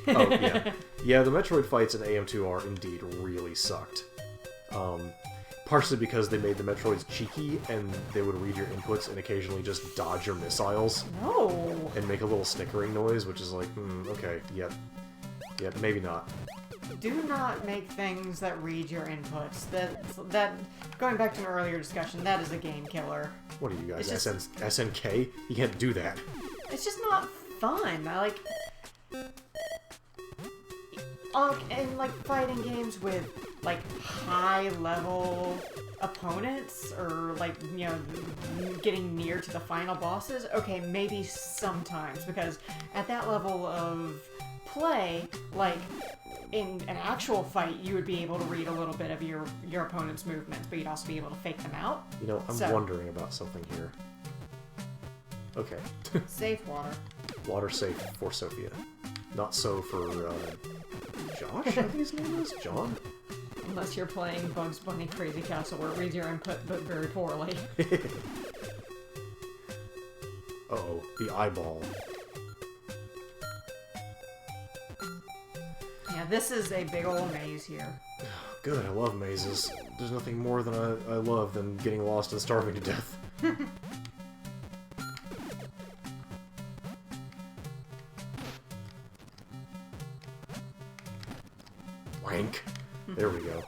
Oh, yeah. Yeah, the Metroid fights in AM2R indeed really sucked. Partially because they made the Metroids cheeky, and they would read your inputs and occasionally just dodge your missiles. No! And make a little snickering noise, which is like, okay, yep. Yep, maybe not. Do not make things that read your inputs. That going back to an earlier discussion, that is a game killer. What are you guys, It's just- SNK? You can't do that. It's just not fun. And like fighting games with like high level opponents or like, you know, getting near to the final bosses, okay, maybe sometimes, because at that level of play, like in an actual fight, you would be able to read a little bit of your opponent's movements, but you'd also be able to fake them out. You know, I'm wondering about something here. Okay. Safe water. Water safe for Sophia. Not so for, Josh, I think his name is? John? Unless you're playing Bugs Bunny Crazy Castle, where it reads your input, but very poorly. Uh-oh, the eyeball. Yeah, this is a big old maze here. Good, I love mazes. There's nothing more than I love than getting lost and starving to death. Wank. There we go.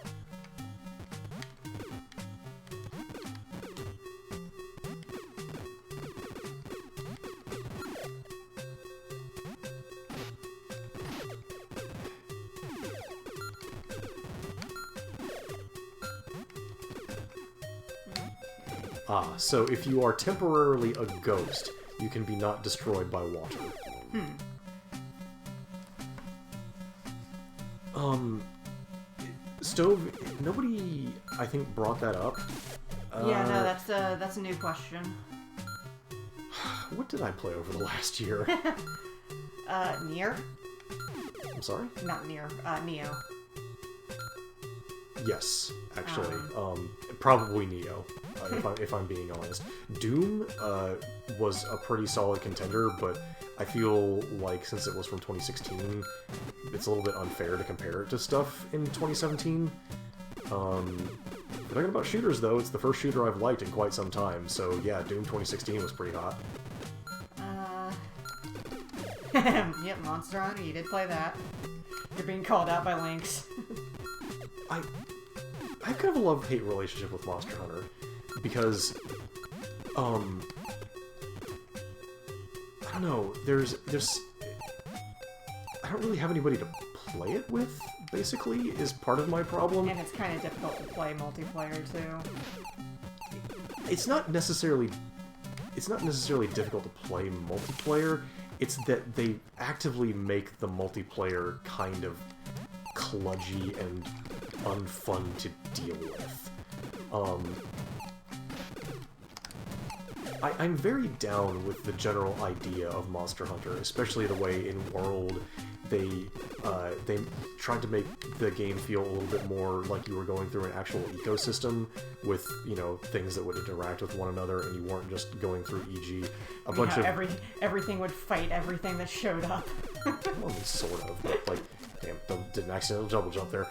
So if you are temporarily a ghost, you can be not destroyed by water. Stove, nobody, I think, brought that up. Yeah, no, that's a new question. What did I play over the last year? Nier? I'm sorry? Not Nier, Neo. Yes, actually. Probably Neo, if I'm being honest. Doom was a pretty solid contender, but I feel like since it was from 2016, it's a little bit unfair to compare it to stuff in 2017. Talking about shooters, though, it's the first shooter I've liked in quite some time, so yeah, Doom 2016 was pretty hot. Yep, Monster Hunter, you did play that. You're being called out by Lynx. I have kind of a love-hate relationship with Monster Hunter, because, I don't know, I don't really have anybody to play it with, basically, is part of my problem. And it's kind of difficult to play multiplayer, too. It's not necessarily difficult to play multiplayer, it's that they actively make the multiplayer kind of kludgy and unfun to deal with. I'm very down with the general idea of Monster Hunter, especially the way in World they tried to make the game feel a little bit more like you were going through an actual ecosystem with, you know, things that would interact with one another, and you weren't just going through, e.g., a bunch of... everything would fight everything that showed up. Well, I mean, sort of, but, like, damn, didn't accidentally double jump there.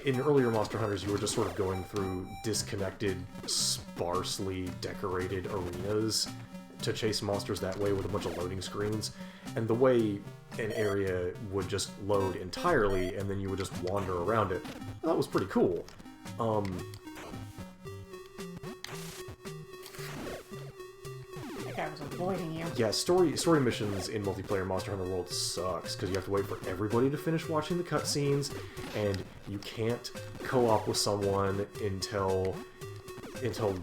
In earlier Monster Hunters, you were just sort of going through disconnected, sparsely decorated arenas to chase monsters that way with a bunch of loading screens, and the way an area would just load entirely and then you would just wander around it, that was pretty cool. Like I was avoiding you. Yeah, story missions in multiplayer Monster Hunter World sucks, because you have to wait for everybody to finish watching the cutscenes, and you can't co-op with someone until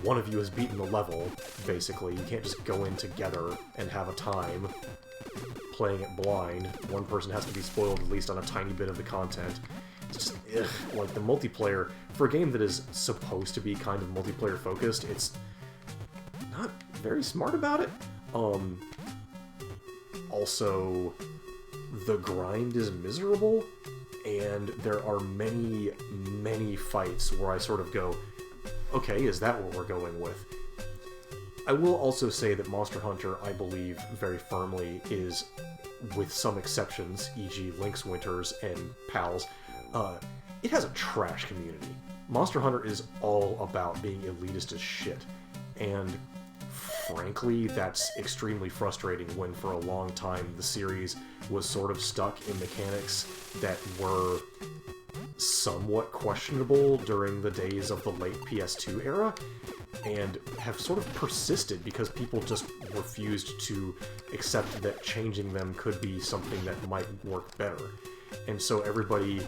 one of you has beaten the level, basically. You can't just go in together and have a time playing it blind. One person has to be spoiled at least on a tiny bit of the content. It's just, ugh, like, the multiplayer, for a game that is supposed to be kind of multiplayer focused, it's not very smart about it. Also, the grind is miserable, and there are many, many fights where I sort of go, okay, is that what we're going with? I will also say that Monster Hunter, I believe very firmly, is with some exceptions, e.g. Link's Winters and PALs, it has a trash community. Monster Hunter is all about being elitist as shit, and frankly, that's extremely frustrating when for a long time the series was sort of stuck in mechanics that were somewhat questionable during the days of the late PS2 era, and have sort of persisted because people just refused to accept that changing them could be something that might work better. And so everybody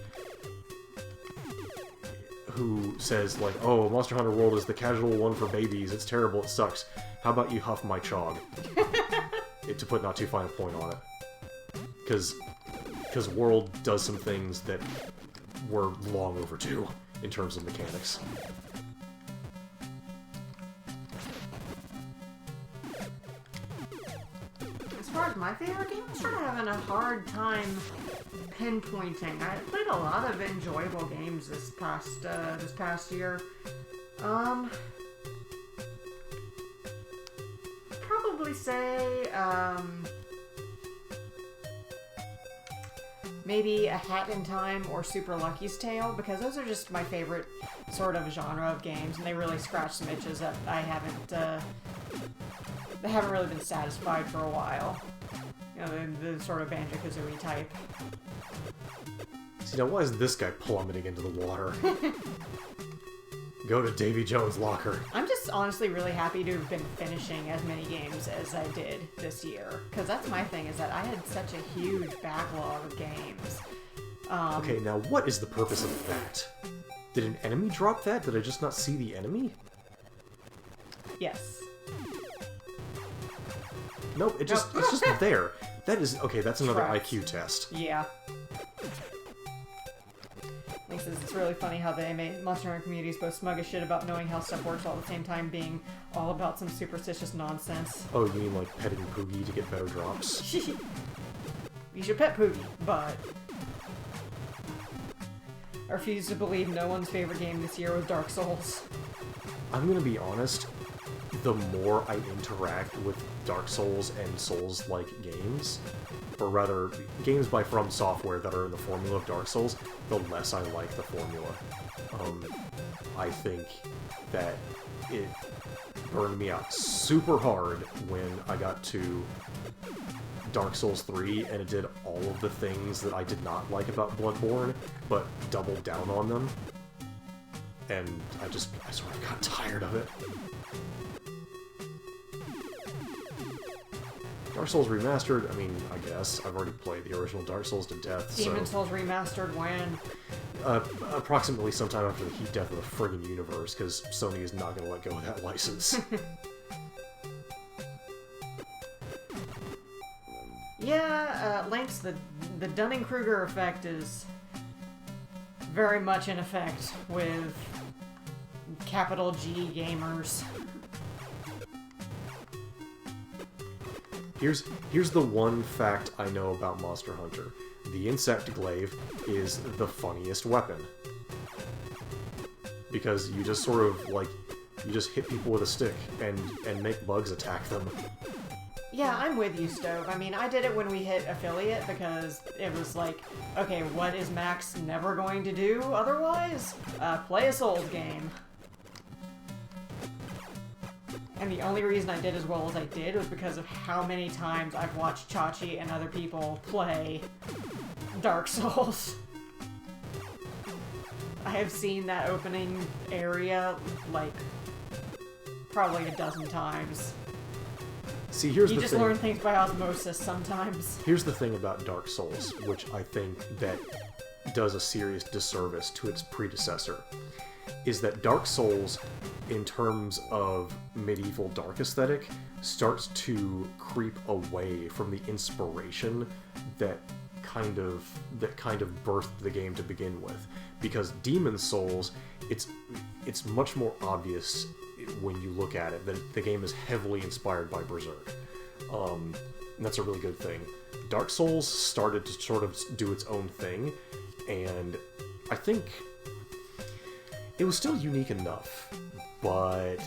who says, like, oh, Monster Hunter World is the casual one for babies, it's terrible, it sucks, how about you huff my chog? To put not too fine a point on it. Because World does some things that were long overdue in terms of mechanics. As far as my favorite game, I'm sort of having a hard time pinpointing. I played a lot of enjoyable games this past year. Probably say maybe A Hat in Time or Super Lucky's Tale, because those are just my favorite sort of genre of games, and they really scratch some itches that I haven't really been satisfied for a while. You know, the sort of Banjo-Kazooie type. See, now why is this guy plummeting into the water? Go to Davy Jones' locker. I'm just honestly really happy to have been finishing as many games as I did this year. Because that's my thing, is that I had such a huge backlog of games. Okay, now what is the purpose of that? Did an enemy drop that? Did I just not see the enemy? Yes. Nope, it's just there. That is... Okay, that's another Correct. IQ test. Yeah. It's really funny how the Monster Hunter community is both smug as shit about knowing how stuff works, while at the same time being all about some superstitious nonsense. Oh, you mean like petting Poogie to get better drops? You should pet Poogie, but I refuse to believe no one's favorite game this year was Dark Souls. I'm gonna be honest, the more I interact with Dark Souls and Souls-like games, or rather, games by From Software that are in the formula of Dark Souls, the less I like the formula. I think that it burned me out super hard when I got to Dark Souls 3 and it did all of the things that I did not like about Bloodborne, but doubled down on them. And I sort of got tired of it. Dark Souls Remastered, I mean, I guess. I've already played the original Dark Souls to death, Demon Souls Remastered when? Approximately sometime after the heat death of the friggin' universe, because Sony is not going to let go of that license. Yeah, Link's the Dunning-Kruger effect is very much in effect with capital G gamers. Here's the one fact I know about Monster Hunter. The insect glaive is the funniest weapon. Because you just sort of, like, you just hit people with a stick and make bugs attack them. Yeah, I'm with you, Stove. I mean, I did it when we hit affiliate because it was like, okay, what is Max never going to do otherwise? Play a Souls game. And the only reason I did as well as I did was because of how many times I've watched Chachi and other people play Dark Souls. I have seen that opening area, like, probably a dozen times. See, here's the thing. You just learn things by osmosis sometimes. Here's the thing about Dark Souls, which I think that does a serious disservice to its predecessor, is that Dark Souls, in terms of medieval dark aesthetic, starts to creep away from the inspiration that kind of birthed the game to begin with. Because Demon Souls, it's much more obvious when you look at it that the game is heavily inspired by Berserk. And that's a really good thing. Dark Souls started to sort of do its own thing, and I think it was still unique enough, but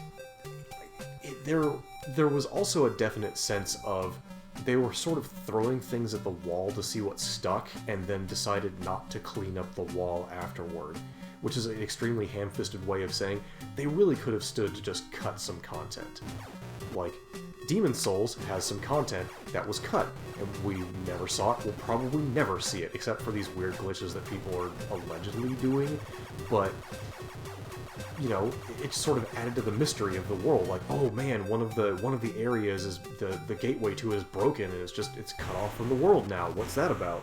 there was also a definite sense of they were sort of throwing things at the wall to see what stuck, and then decided not to clean up the wall afterward. Which is an extremely ham-fisted way of saying they really could have stood to just cut some content. Like, Demon Souls has some content that was cut, and we never saw it. We'll probably never see it, except for these weird glitches that people are allegedly doing. But, you know, it sort of added to the mystery of the world. Like, oh man, one of the areas is the gateway to it is broken, and it's cut off from the world now. What's that about?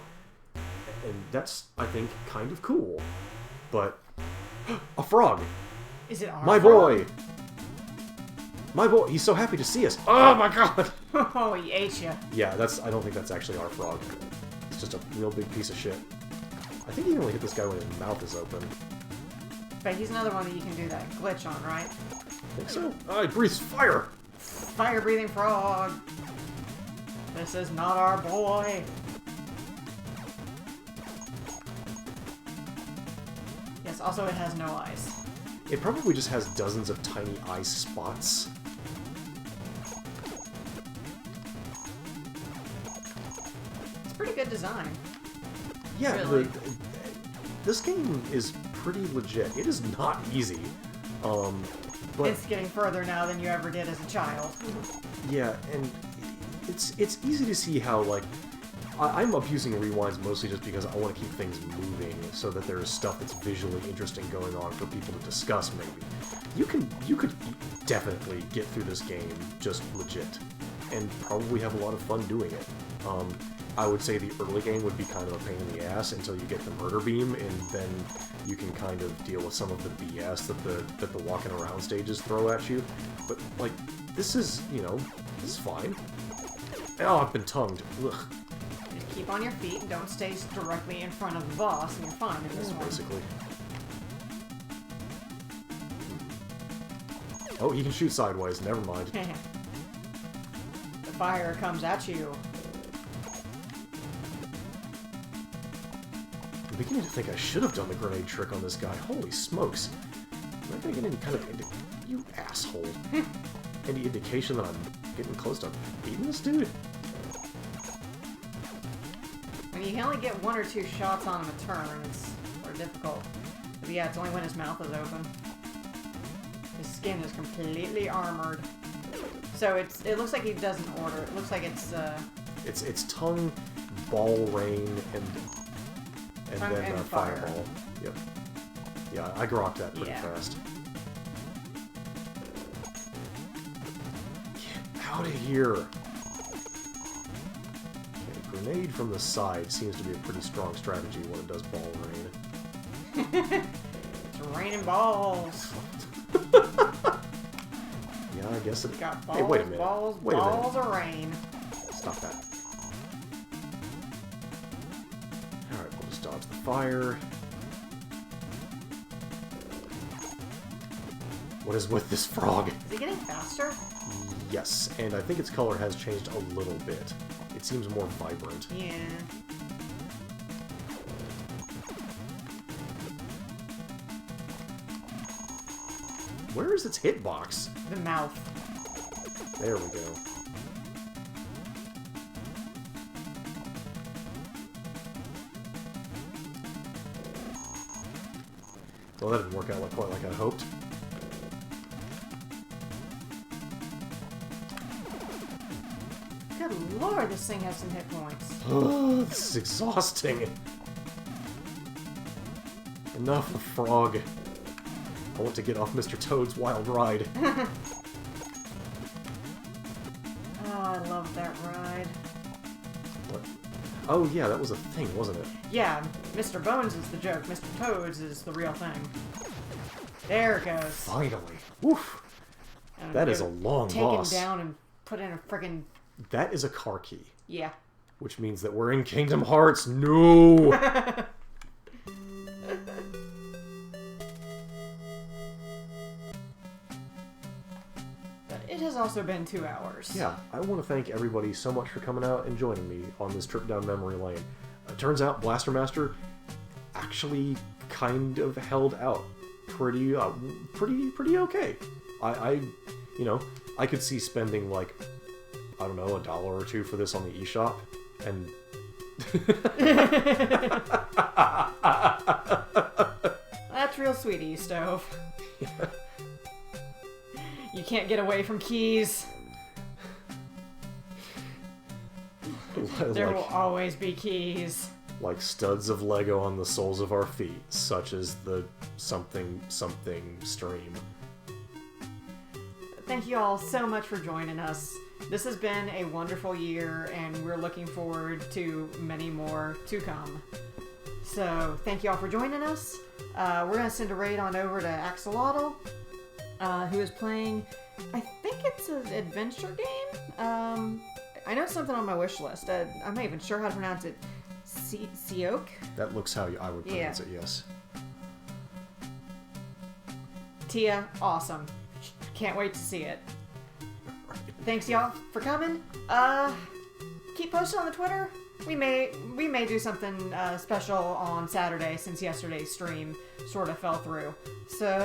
And that's, I think, kind of cool. But a frog. Is it our My frog? boy. My boy. He's so happy to see us. Oh my god. Oh, he ate you. Yeah, I don't think that's actually our frog. It's just a real big piece of shit. I think you can only hit this guy when his mouth is open. But he's another one that you can do that glitch on, right? I think so. Oh, he breathes fire. Fire-breathing frog. This is not our boy. Yes, also it has no eyes. It probably just has dozens of tiny eye spots. It's pretty good design. Yeah, Really? this game is pretty legit. It is not easy. But It's getting further now than you ever did as a child. yeah, and it's easy to see how, like, I'm abusing rewinds mostly just because I want to keep things moving so that there's stuff that's visually interesting going on for people to discuss, maybe. You could definitely get through this game just legit, and probably have a lot of fun doing it. I would say the early game would be kind of a pain in the ass until you get the murder beam, and then you can kind of deal with some of the BS that the walking around stages throw at you. But, like, this is, you know, this is fine. Oh, I've been tongued. Ugh. Just keep on your feet and don't stay directly in front of the boss, and you're fine in this one. Basically. Oh, he can shoot sideways. Never mind. The fire comes at you. I'm beginning to think I should have done the grenade trick on this guy. Holy smokes. Am I gonna get any kind of... You asshole. Any indication that I'm getting close to beating this dude? I mean, you can only get 1 or 2 shots on him a turn. It's more difficult. But yeah, it's only when his mouth is open. His skin is completely armored. So it looks like he doesn't order. It looks like it's It's tongue, ball rain, and tongue then and fire. fireball. Yep. Yeah, I grokked that pretty Yeah. fast. Get out of here! Okay, grenade from the side seems to be a pretty strong strategy when it does ball rain. It's raining balls. Yeah, I guess it... Got balls, Hey, wait a minute. balls, Wait a minute. balls of rain. Stop that. Alright, we'll just dodge the fire. What is with this frog? Is he getting faster? Yes, and I think its color has changed a little bit. It seems more vibrant. Yeah. Where is its hitbox? The mouth. There we go. Well, that didn't work out quite like I hoped. Good lord, this thing has some hit points. Oh, this is exhausting. Enough of frog. I want to get off Mr. Toad's wild ride. Oh, I love that ride. What? Oh yeah, that was a thing, wasn't it? Yeah, Mr. Bones is the joke. Mr. Toads is the real thing. There it goes. Finally. Woof. And That it is a was long boss. Taken down and put in a friggin' That is a car key. yeah. Which means that we're in Kingdom Hearts. No! But it has also been 2 hours. Yeah, I want to thank everybody so much for coming out and joining me on this trip down memory lane. It turns out Blaster Master actually kind of held out pretty okay. I you know, I could see spending like I don't know, $1 or $2 for this on the eShop, and That's real sweet of you, Stove. You can't get away from keys. There will always be keys. Like studs of Lego on the soles of our feet, such as the something something stream. Thank you all so much for joining us. This has been a wonderful year, and we're looking forward to many more to come. So, thank you all for joining us. We're going to send a raid on over to Axolotl, who is playing, I think it's an adventure game? I know it's something on my wish list. I'm not even sure how to pronounce it. Seok? That looks how I would pronounce it, yes. Tia, awesome. Can't wait to see it. Thanks y'all for coming. Keep posting on the Twitter. We may do something special on Saturday, since yesterday's stream sort of fell through. So